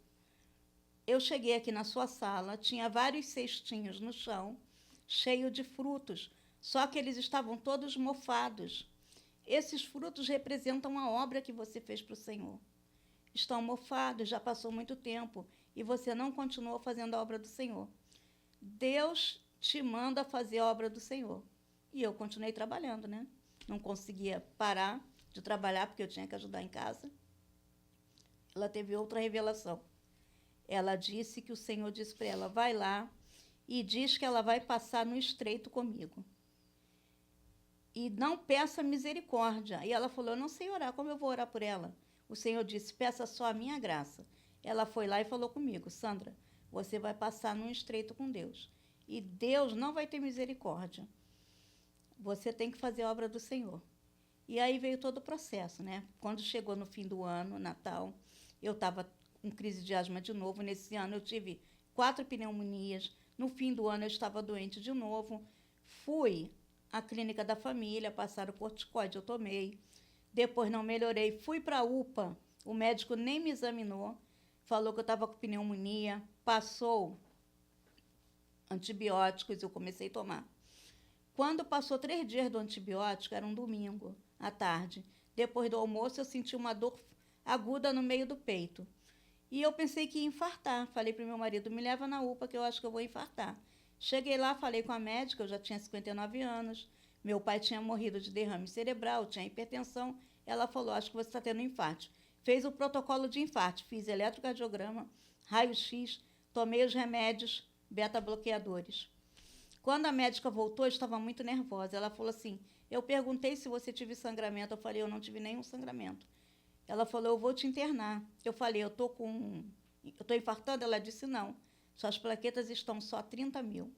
Eu cheguei aqui na sua sala, tinha vários cestinhos no chão, cheio de frutos, só que eles estavam todos mofados. Esses frutos representam a obra que você fez para o Senhor. Estão mofados, já passou muito tempo, e você não continuou fazendo a obra do Senhor. Deus te manda fazer a obra do Senhor. E eu continuei trabalhando, né? Não conseguia parar de trabalhar, porque eu tinha que ajudar em casa. Ela teve outra revelação. Ela disse que o Senhor disse para ela: vai lá e diz que ela vai passar no estreito comigo. E não peça misericórdia. E ela falou: eu não sei orar, como eu vou orar por ela? O Senhor disse: peça só a minha graça. Ela foi lá e falou comigo: Sandra, você vai passar num estreito com Deus. E Deus não vai ter misericórdia. Você tem que fazer a obra do Senhor. E aí veio todo o processo, né? Quando chegou no fim do ano, Natal, eu estava com crise de asma de novo. Nesse ano eu tive 4 pneumonias. No fim do ano eu estava doente de novo. Fui à clínica da família, passaram o corticoide, eu tomei. Depois não melhorei, fui para a UPA. O médico nem me examinou, falou que eu estava com pneumonia, passou antibióticos, eu comecei a tomar. Quando passou 3 dias do antibiótico, era um domingo, à tarde. Depois do almoço, eu senti uma dor aguda no meio do peito. E eu pensei que ia infartar. Falei para o meu marido: me leva na UPA que eu acho que eu vou infartar. Cheguei lá, falei com a médica, eu já tinha 59 anos. Meu pai tinha morrido de derrame cerebral, tinha hipertensão. Ela falou: acho que você está tendo um infarto. Fez o protocolo de infarto, fiz eletrocardiograma, raio-x, tomei os remédios, beta-bloqueadores. Quando a médica voltou, eu estava muito nervosa. Ela falou assim: eu perguntei se você tive sangramento. Eu falei: eu não tive nenhum sangramento. Ela falou: eu vou te internar. Eu falei: eu estou infartando? Ela disse: não, suas plaquetas estão só 30 mil.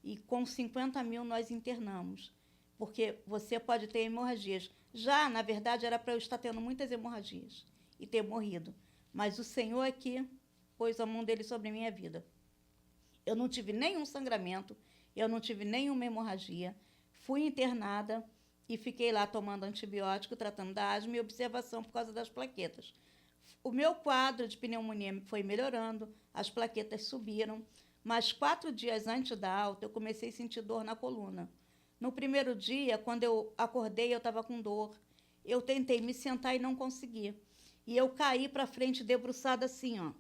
E com 50 mil nós internamos, porque você pode ter hemorragias. Já, na verdade, era para eu estar tendo muitas hemorragias e ter morrido. Mas o Senhor é que pôs a mão dele sobre a minha vida. Eu não tive nenhum sangramento, eu não tive nenhuma hemorragia. Fui internada e fiquei lá tomando antibiótico, tratando da asma e observação por causa das plaquetas. O meu quadro de pneumonia foi melhorando, as plaquetas subiram, mas 4 dias antes da alta eu comecei a sentir dor na coluna. No primeiro dia, quando eu acordei, eu estava com dor. Eu tentei me sentar e não consegui. E eu caí para frente, debruçada assim, ó.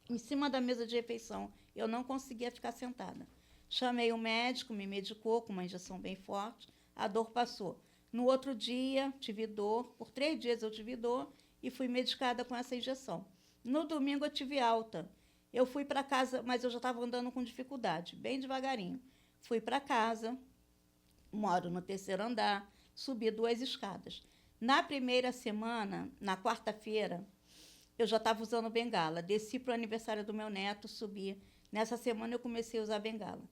em cima da mesa de refeição. Eu não conseguia ficar sentada. Chamei o médico, me medicou com uma injeção bem forte, a dor passou. No outro dia, tive dor, por 3 dias eu tive dor e fui medicada com essa injeção. No domingo eu tive alta. Eu fui para casa, mas eu já estava andando com dificuldade, bem devagarinho. Fui para casa, moro no 3º andar, subi 2 escadas. Na primeira semana, na quarta-feira, eu já estava usando bengala. Desci para o aniversário do meu neto, subi. Nessa semana eu comecei a usar bengala.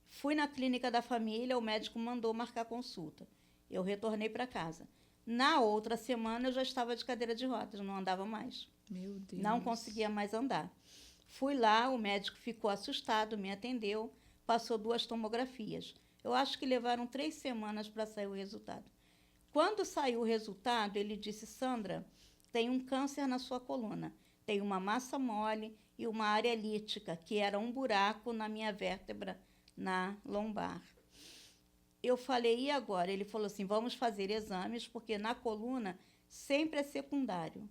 Fui na clínica da família, o médico mandou marcar consulta. Eu retornei para casa. Na outra semana eu já estava de cadeira de rodas, não andava mais. Meu Deus. Não conseguia mais andar. Fui lá, o médico ficou assustado, me atendeu, passou 2 tomografias. Eu acho que levaram 3 semanas para sair o resultado. Quando saiu o resultado, ele disse: Sandra, tem um câncer na sua coluna, tem uma massa mole e uma área lítica, que era um buraco na minha vértebra, na lombar. Eu falei: e agora? Ele falou assim: vamos fazer exames, porque na coluna sempre é secundário.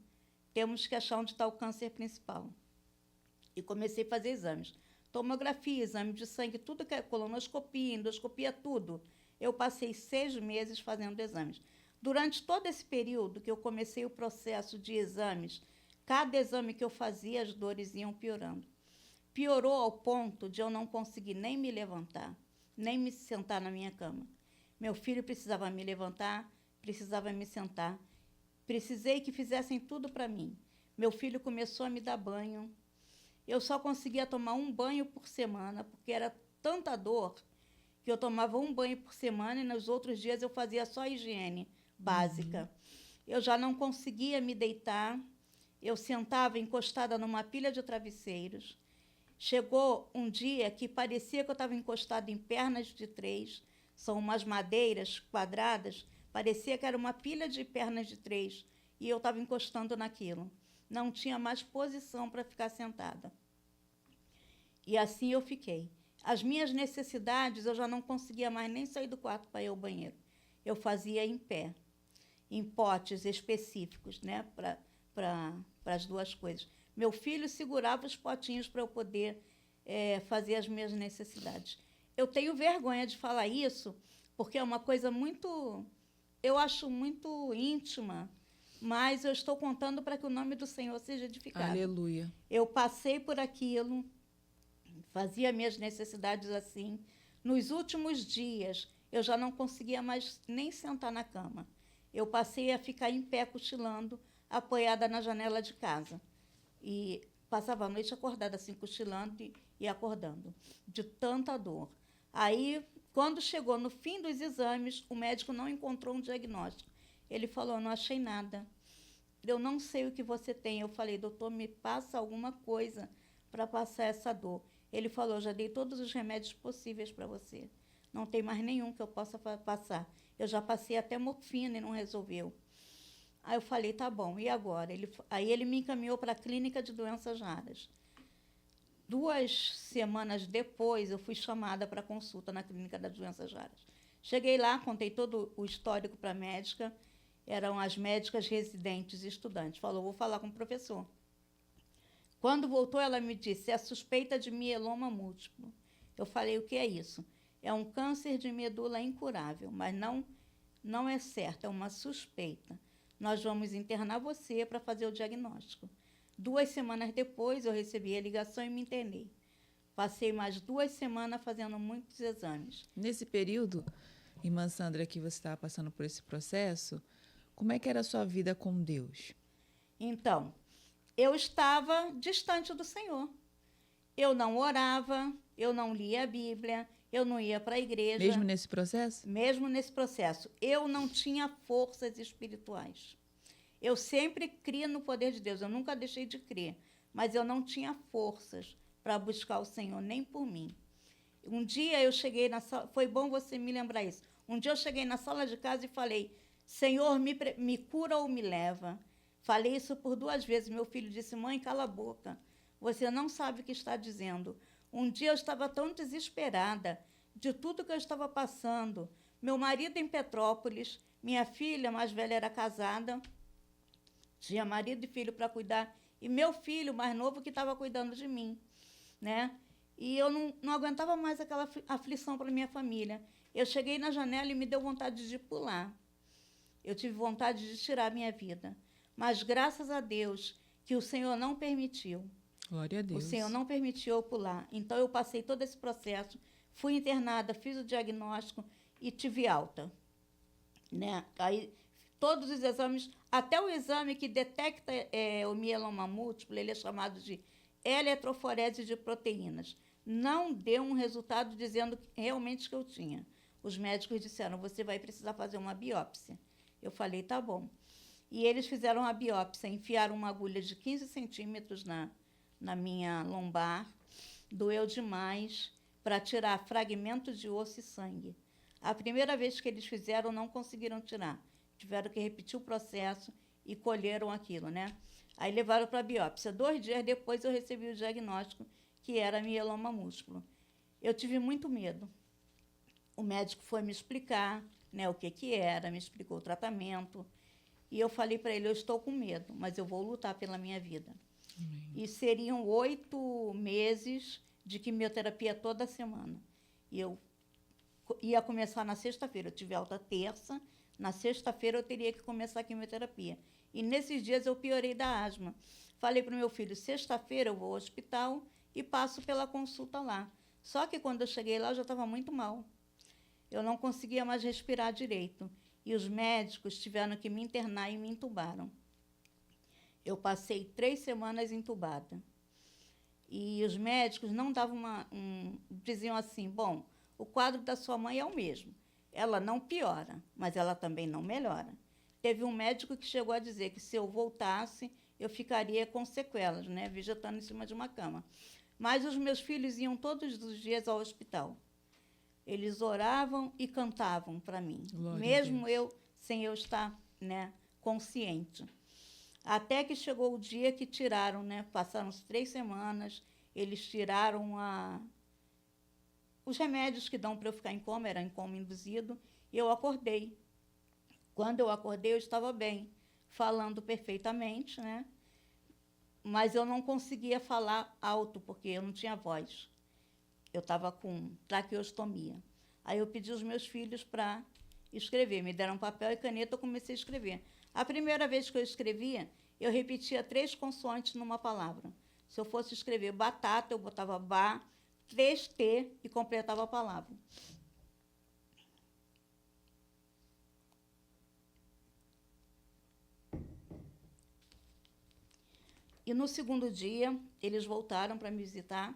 Temos que achar onde está o câncer principal. E comecei a fazer exames. Tomografia, exame de sangue, tudo que é colonoscopia, endoscopia, tudo. Eu passei 6 meses fazendo exames. Durante todo esse período que eu comecei o processo de exames, cada exame que eu fazia, as dores iam piorando. Piorou ao ponto de eu não conseguir nem me levantar, nem me sentar na minha cama. Meu filho precisava me levantar, precisava me sentar. Precisei que fizessem tudo para mim. Meu filho começou a me dar banho. Eu só conseguia tomar um banho por semana, porque era tanta dor que eu tomava um banho por semana e nos outros dias eu fazia só higiene básica. Eu já não conseguia me deitar. Eu sentava encostada numa pilha de travesseiros. Chegou um dia que parecia que eu estava encostada em pernas de 3, são umas madeiras quadradas, parecia que era uma pilha de pernas de 3, e eu estava encostando naquilo. Não tinha mais posição para ficar sentada. E assim eu fiquei. As minhas necessidades, eu já não conseguia mais nem sair do quarto para ir ao banheiro. Eu fazia em pé, em potes específicos, né, para as 2 coisas. Meu filho segurava os potinhos para eu poder fazer as minhas necessidades. Eu tenho vergonha de falar isso, porque é uma coisa muito, eu acho muito íntima, mas eu estou contando para que o nome do Senhor seja edificado. Aleluia. Eu passei por aquilo, fazia minhas necessidades assim. Nos últimos dias, eu já não conseguia mais nem sentar na cama. Eu passei a ficar em pé, cochilando, apoiada na janela de casa. E passava a noite acordada, assim, cochilando e acordando, de tanta dor. Aí, quando chegou no fim dos exames, o médico não encontrou um diagnóstico. Ele falou: não achei nada. Eu não sei o que você tem. Eu falei: doutor, me passa alguma coisa para passar essa dor. Ele falou: já dei todos os remédios possíveis para você. Não tem mais nenhum que eu possa passar. Eu já passei até morfina e não resolveu. Aí eu falei: tá bom, e agora? Aí ele me encaminhou para a clínica de doenças raras. 2 semanas depois, eu fui chamada para consulta na clínica das doenças raras. Cheguei lá, contei todo o histórico para a médica. Eram as médicas residentes e estudantes. Falou: vou falar com o professor. Quando voltou, ela me disse: é suspeita de mieloma múltiplo. Eu falei: o que é isso? É um câncer de medula incurável, mas não é certo, é uma suspeita. Nós vamos internar você para fazer o diagnóstico. 2 semanas depois, eu recebi a ligação e me internei. Passei mais 2 semanas fazendo muitos exames. Nesse período, irmã Sandra, que você estava passando por esse processo, como é que era a sua vida com Deus? Então, eu estava distante do Senhor. Eu não orava, eu não lia a Bíblia, eu não ia para a igreja. Mesmo nesse processo? Mesmo nesse processo. Eu não tinha forças espirituais. Eu sempre cria no poder de Deus, eu nunca deixei de crer, mas eu não tinha forças para buscar o Senhor, nem por mim. Um dia eu cheguei na sala, foi bom você me lembrar isso. Um dia eu cheguei na sala de casa e falei: Senhor, me cura ou me leva. Falei isso por 2 vezes. Meu filho disse: mãe, cala a boca. Você não sabe o que está dizendo. Um dia eu estava tão desesperada de tudo que eu estava passando. Meu marido em Petrópolis, minha filha mais velha era casada, tinha marido e filho para cuidar. e meu filho mais novo que estava cuidando de mim, né? E eu não aguentava mais aquela aflição para minha família. Eu cheguei na janela e me deu vontade de pular. Eu tive vontade de tirar a minha vida. Mas graças a Deus que o Senhor não permitiu. Glória a Deus. O Senhor não permitiu eu pular. Então eu passei todo esse processo, fui internada, fiz o diagnóstico e tive alta, né? Aí todos os exames, até o exame que detecta o mieloma múltiplo, ele é chamado de eletroforese de proteínas, não deu um resultado dizendo realmente que eu tinha. Os médicos disseram, você vai precisar fazer uma biópsia. Eu falei, tá bom. E eles fizeram a biópsia, enfiaram uma agulha de 15 centímetros na minha lombar, doeu demais, para tirar fragmentos de osso e sangue. A primeira vez que eles fizeram, não conseguiram tirar. Tiveram que repetir o processo e colheram aquilo, né? Aí levaram para a biópsia. 2 dias depois eu recebi o diagnóstico que era mieloma múltiplo. Eu tive muito medo. O médico foi me explicar, né, o que era, me explicou o tratamento. E eu falei para ele, eu estou com medo, mas eu vou lutar pela minha vida. E seriam 8 meses de quimioterapia toda semana. E eu ia começar na sexta-feira. Eu tive alta terça, na sexta-feira eu teria que começar a quimioterapia. E nesses dias eu piorei da asma. Falei para o meu filho, sexta-feira eu vou ao hospital e passo pela consulta lá. Só que quando eu cheguei lá, eu já estava muito mal. Eu não conseguia mais respirar direito. E os médicos tiveram que me internar e me entubaram. Eu passei 3 semanas entubada. E os médicos não davam diziam assim, bom, o quadro da sua mãe é o mesmo. Ela não piora, mas ela também não melhora. Teve um médico que chegou a dizer que se eu voltasse, eu ficaria com sequelas, né, vegetando em cima de uma cama. Mas os meus filhos iam todos os dias ao hospital. Eles oravam e cantavam para mim, Glória mesmo eu sem eu estar, né, consciente. Até que chegou o dia que tiraram, né? Passaram-se 3 semanas, eles tiraram os remédios que dão para eu ficar em coma, era em coma induzido, e eu acordei. Quando eu acordei, eu estava bem, falando perfeitamente, né? Mas eu não conseguia falar alto, porque eu não tinha voz. Eu estava com traqueostomia. Aí eu pedi aos meus filhos para escrever. Me deram papel e caneta, eu comecei a escrever. A primeira vez que eu escrevia, eu repetia 3 consoantes numa palavra. Se eu fosse escrever batata, eu botava ba, 3T e completava a palavra. E no segundo dia, eles voltaram para me visitar.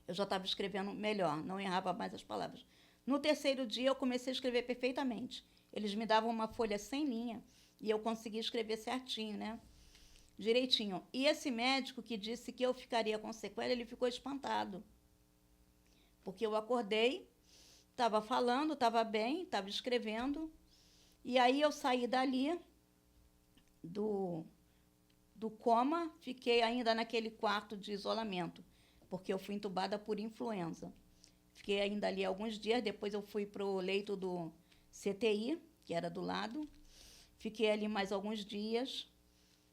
Eu já estava escrevendo melhor, não errava mais as palavras. No terceiro dia, eu comecei a escrever perfeitamente. Eles me davam uma folha sem linha e eu conseguia escrever certinho, né? Direitinho. E esse médico que disse que eu ficaria com sequela, ele ficou espantado. Porque eu acordei, estava falando, estava bem, estava escrevendo. E aí eu saí dali, do coma, fiquei ainda naquele quarto de isolamento, porque eu fui entubada por influenza. Fiquei ainda ali alguns dias, depois eu fui para o leito do CTI, que era do lado. Fiquei ali mais alguns dias.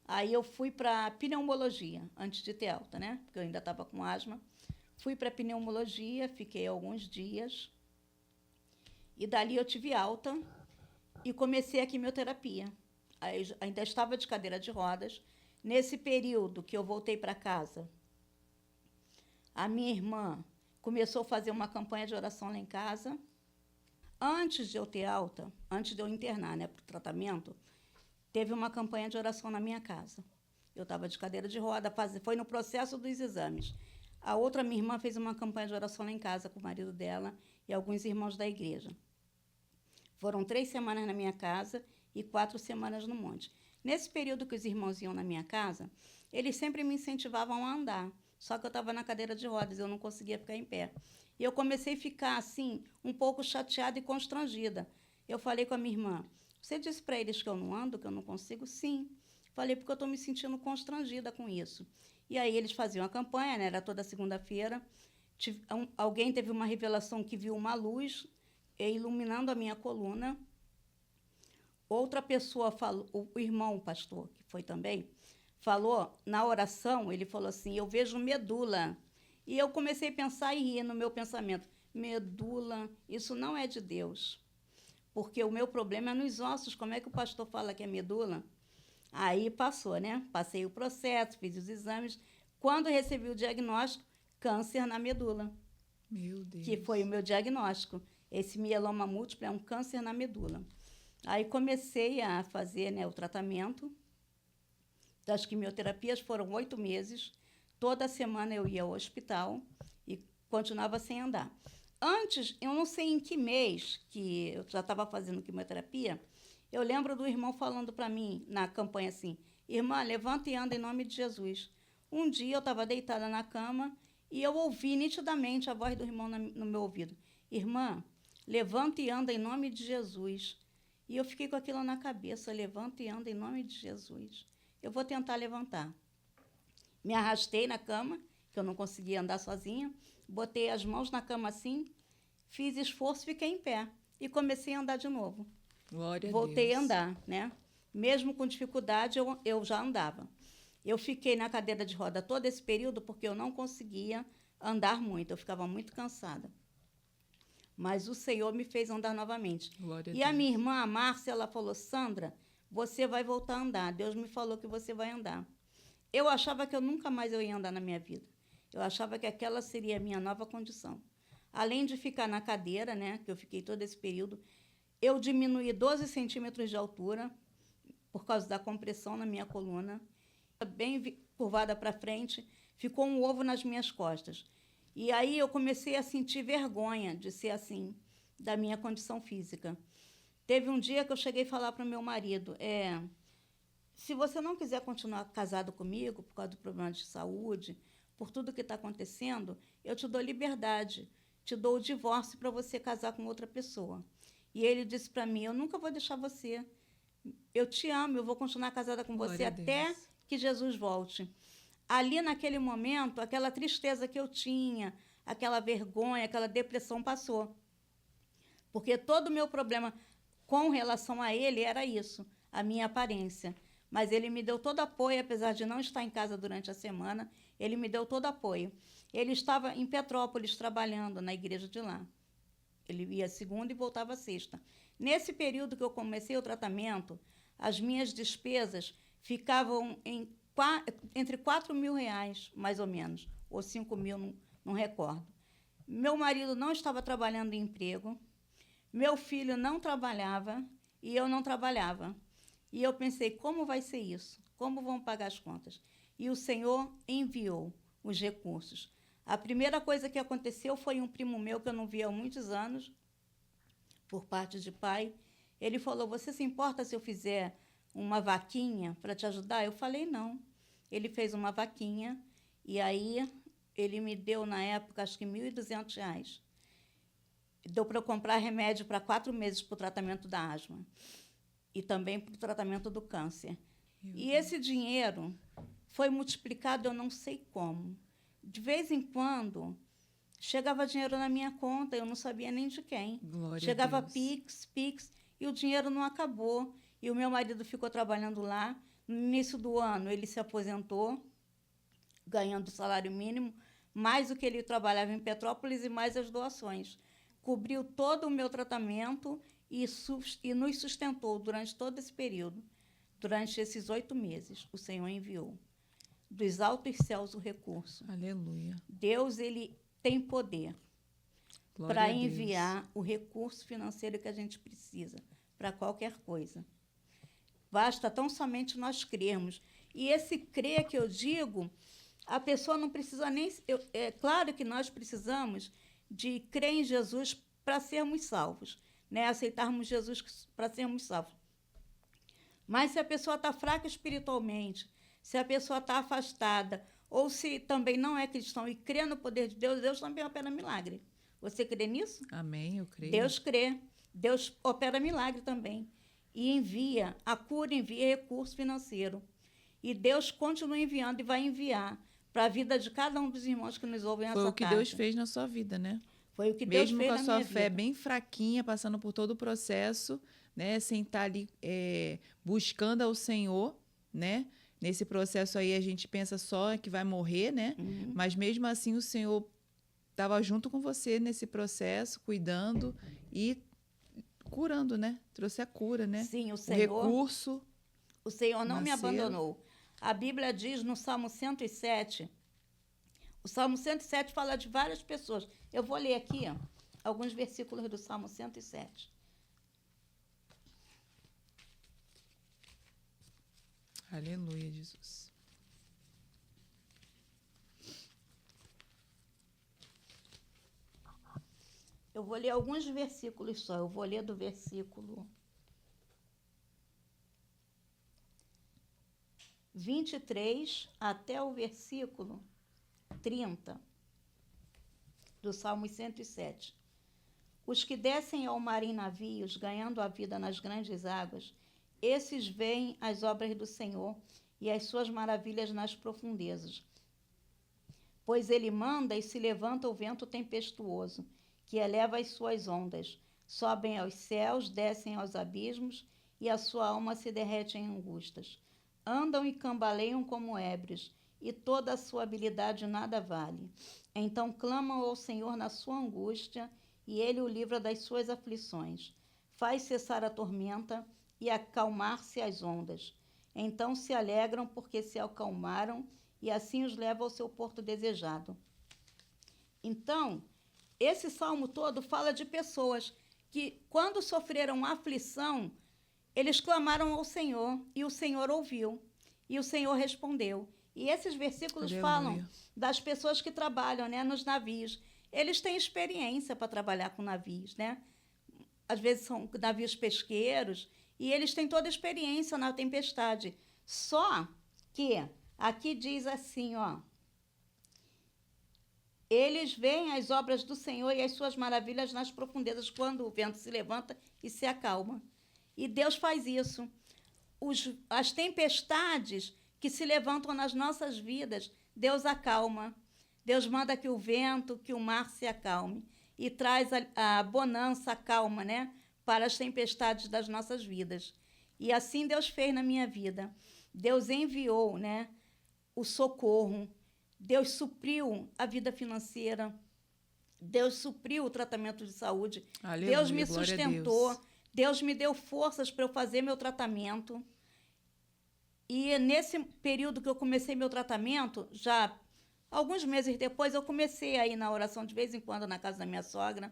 Aí eu fui para pneumologia, antes de ter alta, né? Porque eu ainda estava com asma. Fui para pneumologia, fiquei alguns dias. E dali eu tive alta e comecei a quimioterapia. Aí eu ainda estava de cadeira de rodas. Nesse período que eu voltei para casa, a minha irmã começou a fazer uma campanha de oração lá em casa. Antes de eu ter alta, antes de eu internar, né, para o tratamento, teve uma campanha de oração na minha casa. Eu estava de cadeira de roda, foi no processo dos exames. A outra minha irmã fez uma campanha de oração lá em casa com o marido dela e alguns irmãos da igreja. Foram 3 semanas na minha casa e 4 semanas no monte. Nesse período que os irmãos iam na minha casa, eles sempre me incentivavam a andar. Só que eu estava na cadeira de rodas, eu não conseguia ficar em pé. E eu comecei a ficar, assim, um pouco chateada e constrangida. Eu falei com a minha irmã, você disse para eles que eu não ando, que eu não consigo? Sim. Falei, porque eu estou me sentindo constrangida com isso. E aí eles faziam a campanha, né? Era toda segunda-feira. Alguém teve uma revelação que viu uma luz iluminando a minha coluna. Outra pessoa falou, o irmão, o pastor, que foi também, falou, na oração, ele falou assim, eu vejo medula. E eu comecei a pensar e rir no meu pensamento. Medula, isso não é de Deus. Porque o meu problema é nos ossos. Como é que o pastor fala que é medula? Aí passou, né? Passei o processo, fiz os exames. Quando recebi o diagnóstico, câncer na medula. Meu Deus. Que foi o meu diagnóstico. Esse mieloma múltiplo é um câncer na medula. Aí comecei a fazer, né, o tratamento. Das quimioterapias foram 8 meses. Toda semana eu ia ao hospital e continuava sem andar. Antes, eu não sei em que mês que eu já estava fazendo quimioterapia, eu lembro do irmão falando para mim na campanha assim, irmã, levanta e anda em nome de Jesus. Um dia eu estava deitada na cama e eu ouvi nitidamente a voz do irmão no meu ouvido. Irmã, levanta e anda em nome de Jesus. E eu fiquei com aquilo na cabeça, levanta e anda em nome de Jesus. Eu vou tentar levantar. Me arrastei na cama, que eu não conseguia andar sozinha, botei as mãos na cama assim, fiz esforço, fiquei em pé e comecei a andar de novo. Glória a Voltei Deus. a andar, né? Mesmo com dificuldade, eu já andava. Eu fiquei na cadeira de roda todo esse período porque eu não conseguia andar muito, eu ficava muito cansada. Mas o Senhor me fez andar novamente. Glória a E a Deus. minha irmã, a Márcia, ela falou, Sandra, você vai voltar a andar. Deus me falou que você vai andar. Eu achava que eu nunca mais ia andar na minha vida. Eu achava que aquela seria a minha nova condição. Além de ficar na cadeira, né, que eu fiquei todo esse período, eu diminuí 12 centímetros de altura por causa da compressão na minha coluna, bem curvada para frente, ficou um ovo nas minhas costas. E aí eu comecei a sentir vergonha de ser assim, da minha condição física. Teve um dia que eu cheguei a falar para o meu marido, se você não quiser continuar casado comigo por causa do problema de saúde, por tudo que está acontecendo, eu te dou liberdade, te dou o divórcio para você casar com outra pessoa. E ele disse para mim, eu nunca vou deixar você. Eu te amo, eu vou continuar casada com você Glória a até Deus. que Jesus volte. Ali, naquele momento, aquela tristeza que eu tinha, aquela vergonha, aquela depressão passou. Porque todo o meu problema com relação a ele era isso, a minha aparência. Mas ele me deu todo apoio, apesar de não estar em casa durante a semana, ele me deu todo apoio. Ele estava em Petrópolis trabalhando na igreja de lá. Ele ia segunda e voltava sexta. Nesse período que eu comecei o tratamento, as minhas despesas ficavam entre 4 mil reais, mais ou menos, ou 5 mil, não recordo. Meu marido não estava trabalhando em emprego, meu filho não trabalhava e eu não trabalhava. E eu pensei, como vai ser isso? Como vão pagar as contas? E o Senhor enviou os recursos. A primeira coisa que aconteceu foi um primo meu que eu não via há muitos anos, por parte de pai. Ele falou, você se importa se eu fizer uma vaquinha para te ajudar? Eu falei, não. Ele fez uma vaquinha e aí ele me deu, na época, acho que R$ 1.200. Deu para eu comprar remédio para 4 meses para o tratamento da asma e também para o tratamento do câncer. E esse dinheiro foi multiplicado, eu não sei como. De vez em quando, chegava dinheiro na minha conta, eu não sabia nem de quem. Glória Chegava a Deus. Pix, e o dinheiro não acabou. E o meu marido ficou trabalhando lá. No início do ano, ele se aposentou, ganhando salário mínimo, mais o que ele trabalhava em Petrópolis e mais as doações. Cobriu todo o meu tratamento e nos sustentou durante todo esse período. Durante esses 8 meses, o Senhor enviou dos altos céus o recurso. Aleluia. Deus, ele tem poder Glória para a Deus. enviar o recurso financeiro que a gente precisa para qualquer coisa. Basta tão somente nós crermos. E esse crer que eu digo, a pessoa não precisa nem... é claro que nós precisamos de crer em Jesus para sermos salvos, né? Aceitarmos Jesus para sermos salvos. Mas se a pessoa está fraca espiritualmente, se a pessoa está afastada, ou se também não é cristão e crê no poder de Deus, Deus também opera milagre. Você crê nisso? Amém, eu creio. Deus crê. Deus opera milagre também. E envia a cura, envia recurso financeiro. E Deus continua enviando e vai enviar para a vida de cada um dos irmãos que nos ouvem essa Foi o que tarde. Deus fez na sua vida, né? Foi o que Deus Mesmo fez com a na sua minha fé vida. bem fraquinha, passando por todo o processo, né? Sem estar ali buscando ao Senhor, né? Nesse processo aí a gente pensa só que vai morrer, né? Mas mesmo assim o Senhor estava junto com você nesse processo, cuidando e curando, né? Trouxe a cura, né? Sim, O recurso. O Senhor não me nasceu. abandonou. A Bíblia diz no Salmo 107, o Salmo 107 fala de várias pessoas. Eu vou ler aqui alguns versículos do Salmo 107. Aleluia, Jesus. Eu vou ler alguns versículos só. Eu vou ler do versículo 23 até o versículo 30 do Salmo 107. Os que descem ao mar em navios, ganhando a vida nas grandes águas, esses veem as obras do Senhor e as suas maravilhas nas profundezas. Pois ele manda e se levanta o vento tempestuoso, que eleva as suas ondas. Sobem aos céus, descem aos abismos, e a sua alma se derrete em angústias. Andam e cambaleiam como ébrios, e toda a sua habilidade nada vale. Então clamam ao Senhor na sua angústia, e ele o livra das suas aflições. Faz cessar a tormenta e acalmar-se as ondas. Então se alegram porque se acalmaram, e assim os leva ao seu porto desejado. Então, esse salmo todo fala de pessoas que, quando sofreram aflição, eles clamaram ao Senhor, e o Senhor ouviu, e o Senhor respondeu. E esses versículos falam das pessoas que trabalham, né, nos navios. Eles têm experiência para trabalhar com navios, né? Às vezes são navios pesqueiros, e eles têm toda a experiência na tempestade. Só que aqui diz assim, ó: eles veem as obras do Senhor e as suas maravilhas nas profundezas, quando o vento se levanta e se acalma. E Deus faz isso. As tempestades que se levantam nas nossas vidas, Deus acalma. Deus manda que o vento, que o mar se acalme. E traz a bonança, a calma, né, para as tempestades das nossas vidas. E assim Deus fez na minha vida. Deus enviou, né, o socorro. Deus supriu a vida financeira. Deus supriu o tratamento de saúde. Aleluia, Deus me sustentou. Deus me deu forças para eu fazer meu tratamento. E nesse período que eu comecei meu tratamento, já alguns meses depois, eu comecei a ir na oração de vez em quando na casa da minha sogra,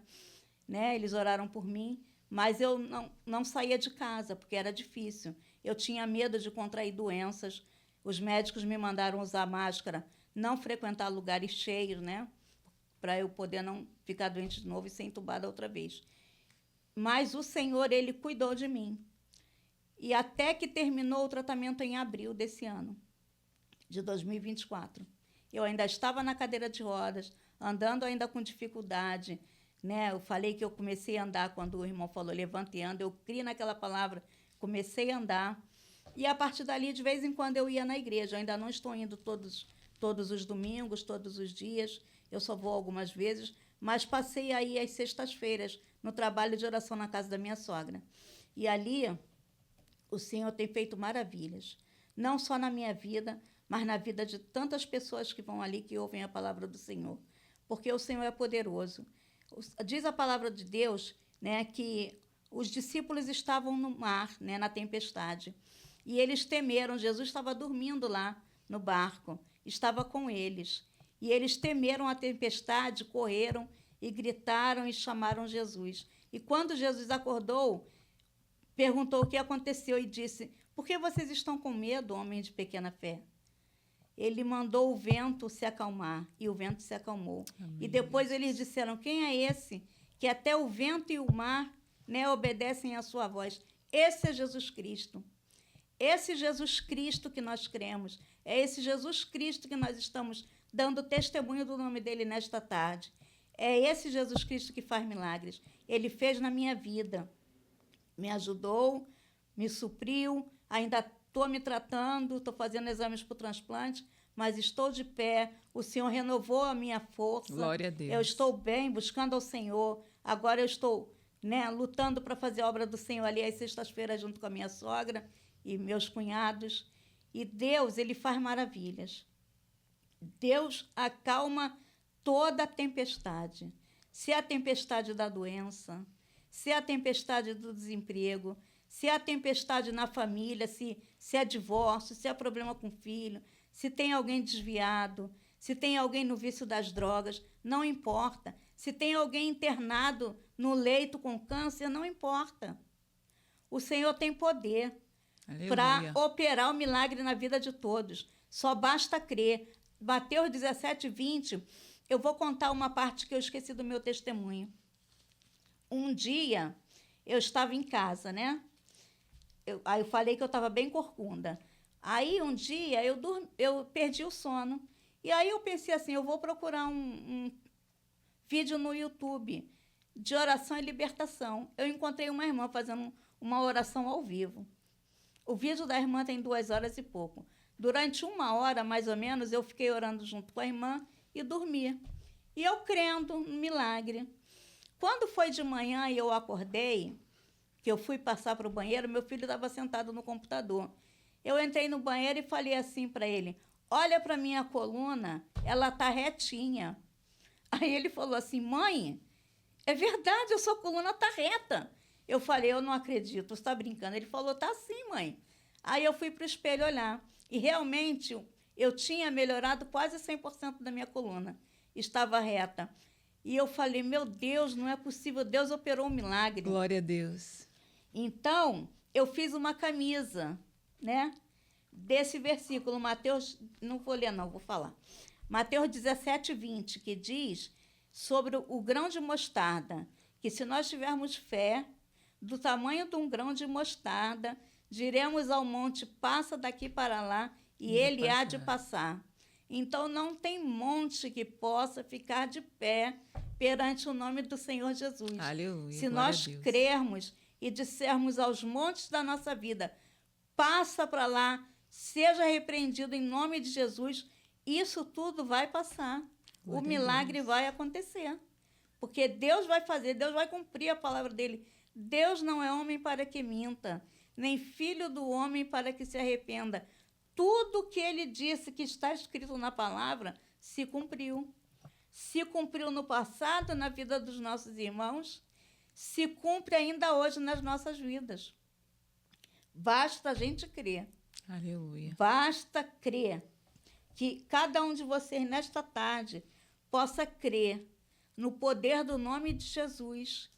né? Eles oraram por mim, mas eu não saía de casa, porque era difícil. Eu tinha medo de contrair doenças. Os médicos me mandaram usar máscara, não frequentar lugares cheios, né, para eu poder não ficar doente de novo e ser entubada outra vez. Mas o Senhor, ele cuidou de mim. E até que terminou o tratamento em abril desse ano, de 2024. Eu ainda estava na cadeira de rodas, andando ainda com dificuldade, né? Eu falei que eu comecei a andar quando o irmão falou, levanta e anda. Eu criei naquela palavra, comecei a andar. E a partir dali, de vez em quando, eu ia na igreja. Eu ainda não estou indo todos os domingos, todos os dias. Eu só vou algumas vezes, mas passei aí às sextas-feiras no trabalho de oração na casa da minha sogra. E ali o Senhor tem feito maravilhas, não só na minha vida, mas na vida de tantas pessoas que vão ali, que ouvem a palavra do Senhor, porque o Senhor é poderoso. Diz a palavra de Deus, né, que os discípulos estavam no mar, né, na tempestade, e eles temeram. Jesus estava dormindo lá no barco, estava com eles, e eles temeram a tempestade, correram e gritaram e chamaram Jesus. E quando Jesus acordou, perguntou o que aconteceu e disse: por que vocês estão com medo, homem de pequena fé? Ele mandou o vento se acalmar, e o vento se acalmou. Amém. E depois eles disseram: quem é esse que até o vento e o mar, né, obedecem à sua voz? Esse é Jesus Cristo. Esse Jesus Cristo que nós cremos. É esse Jesus Cristo que nós estamos dando testemunho do nome dele nesta tarde. É esse Jesus Cristo que faz milagres. Ele fez na minha vida. Me ajudou, me supriu, ainda estou me tratando, estou fazendo exames para o transplante, mas estou de pé. O Senhor renovou a minha força. Glória a Deus. Eu estou bem, buscando ao Senhor. Agora eu estou, né, lutando para fazer a obra do Senhor ali às sextas-feiras junto com a minha sogra e meus cunhados. E Deus, ele faz maravilhas. Deus acalma toda a tempestade. Se é a tempestade da doença, se é a tempestade do desemprego, se é a tempestade na família, se é divórcio, se é problema com o filho, se tem alguém desviado, se tem alguém no vício das drogas, não importa. Se tem alguém internado no leito com câncer, não importa. O Senhor tem poder para operar o milagre na vida de todos. Só basta crer. Mateus 17:20, eu vou contar uma parte que eu esqueci do meu testemunho. Um dia, eu estava em casa, né? Aí eu falei que eu estava bem corcunda. Aí, um dia, eu perdi o sono. E aí eu pensei assim, eu vou procurar um vídeo no YouTube de oração e libertação. Eu encontrei uma irmã fazendo uma oração ao vivo. O vídeo da irmã tem 2 horas e pouco. Durante 1 hora, mais ou menos, eu fiquei orando junto com a irmã e dormi. E eu crendo no milagre. Quando foi de manhã e eu acordei, que eu fui passar para o banheiro, meu filho estava sentado no computador. Eu entrei no banheiro e falei assim para ele, olha para minha coluna, ela está retinha. Aí ele falou assim, mãe, é verdade, a sua coluna está reta. Eu falei, eu não acredito, você está brincando. Ele falou, tá sim, mãe. Aí eu fui para o espelho olhar. E realmente eu tinha melhorado quase 100% da minha coluna. Estava reta. E eu falei, meu Deus, não é possível, Deus operou um milagre. Glória a Deus. Então, eu fiz uma camisa, né, desse versículo, Mateus, não vou ler não, vou falar. Mateus 17:20, que diz sobre o grão de mostarda, que se nós tivermos fé, do tamanho de um grão de mostarda, diremos ao monte, passa daqui para lá, e ele há de passar. Então, não tem monte que possa ficar de pé perante o nome do Senhor Jesus. Aleluia. Se nós crermos e dissermos aos montes da nossa vida, passa para lá, seja repreendido em nome de Jesus, isso tudo vai passar. O milagre vai acontecer. Porque Deus vai fazer, Deus vai cumprir a palavra dele. Deus não é homem para que minta, nem filho do homem para que se arrependa. Tudo que ele disse que está escrito na palavra se cumpriu. Se cumpriu no passado, na vida dos nossos irmãos, se cumpre ainda hoje nas nossas vidas. Basta a gente crer. Aleluia. Basta crer. Que cada um de vocês, nesta tarde, possa crer no poder do nome de Jesus.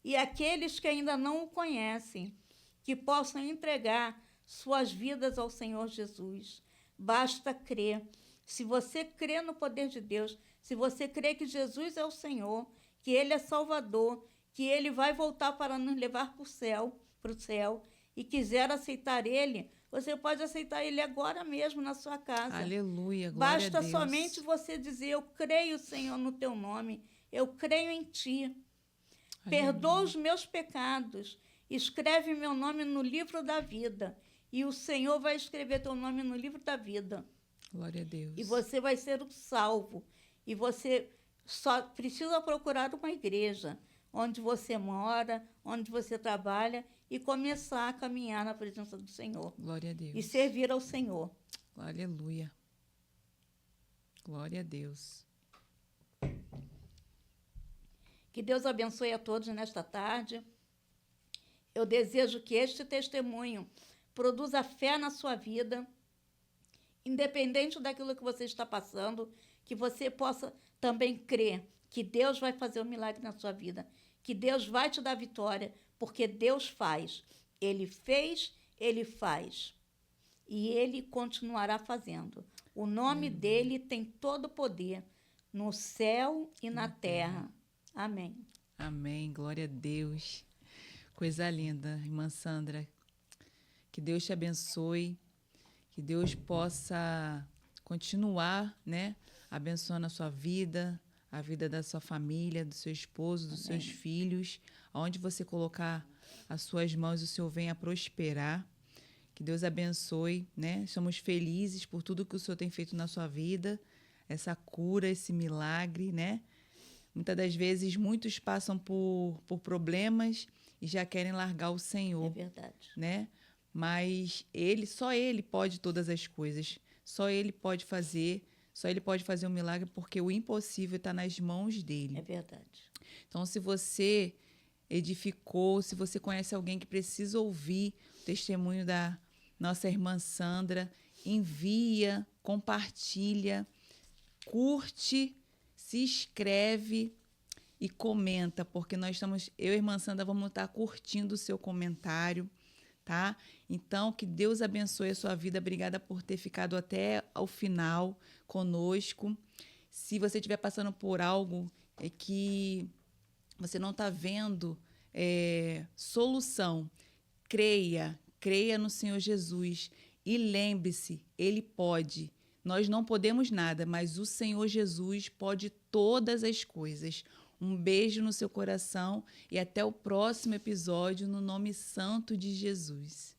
E aqueles que ainda não o conhecem, que possam entregar suas vidas ao Senhor Jesus. Basta crer. Se você crê no poder de Deus, se você crê que Jesus é o Senhor, que Ele é Salvador, que Ele vai voltar para nos levar para o céu, e quiser aceitar Ele, você pode aceitar Ele agora mesmo na sua casa. Aleluia, glória a Deus. Basta somente você dizer, eu creio, Senhor, no Teu nome, eu creio em Ti. Perdoa os meus pecados, escreve meu nome no livro da vida, e o Senhor vai escrever teu nome no livro da vida. Glória a Deus. E você vai ser o salvo. E você só precisa procurar uma igreja onde você mora, onde você trabalha, e começar a caminhar na presença do Senhor. Glória a Deus. E servir ao Senhor. Aleluia. Glória a Deus. Que Deus abençoe a todos nesta tarde. Eu desejo que este testemunho produza fé na sua vida, independente daquilo que você está passando, que você possa também crer que Deus vai fazer um milagre na sua vida, que Deus vai te dar vitória, porque Deus faz. Ele fez, Ele faz. E Ele continuará fazendo. O nome dEle tem todo o poder no céu e na terra. Amém. Amém. Glória a Deus. Coisa linda, irmã Sandra. Que Deus te abençoe, que Deus possa continuar, né, abençoando a sua vida, a vida da sua família, do seu esposo, dos seus filhos. Aonde você colocar as suas mãos, o Senhor venha prosperar. Que Deus abençoe, né? Estamos felizes por tudo que o Senhor tem feito na sua vida, essa cura, esse milagre, né? Muitas das vezes, muitos passam por problemas e já querem largar o Senhor. É verdade. Né? mas só ele pode todas as coisas. Só ele pode fazer um milagre, porque o impossível está nas mãos dele. É verdade. Então, se você edificou, se você conhece alguém que precisa ouvir o testemunho da nossa irmã Sandra, envia, compartilha, curte, se inscreve e comenta, porque eu e a irmã Sandra vamos estar curtindo o seu comentário, tá? Então, que Deus abençoe a sua vida. Obrigada por ter ficado até o final conosco. Se você estiver passando por algo que você não está vendo solução, creia no Senhor Jesus e lembre-se, Ele pode. Nós não podemos nada, mas o Senhor Jesus pode todas as coisas. Um beijo no seu coração e até o próximo episódio, no nome santo de Jesus.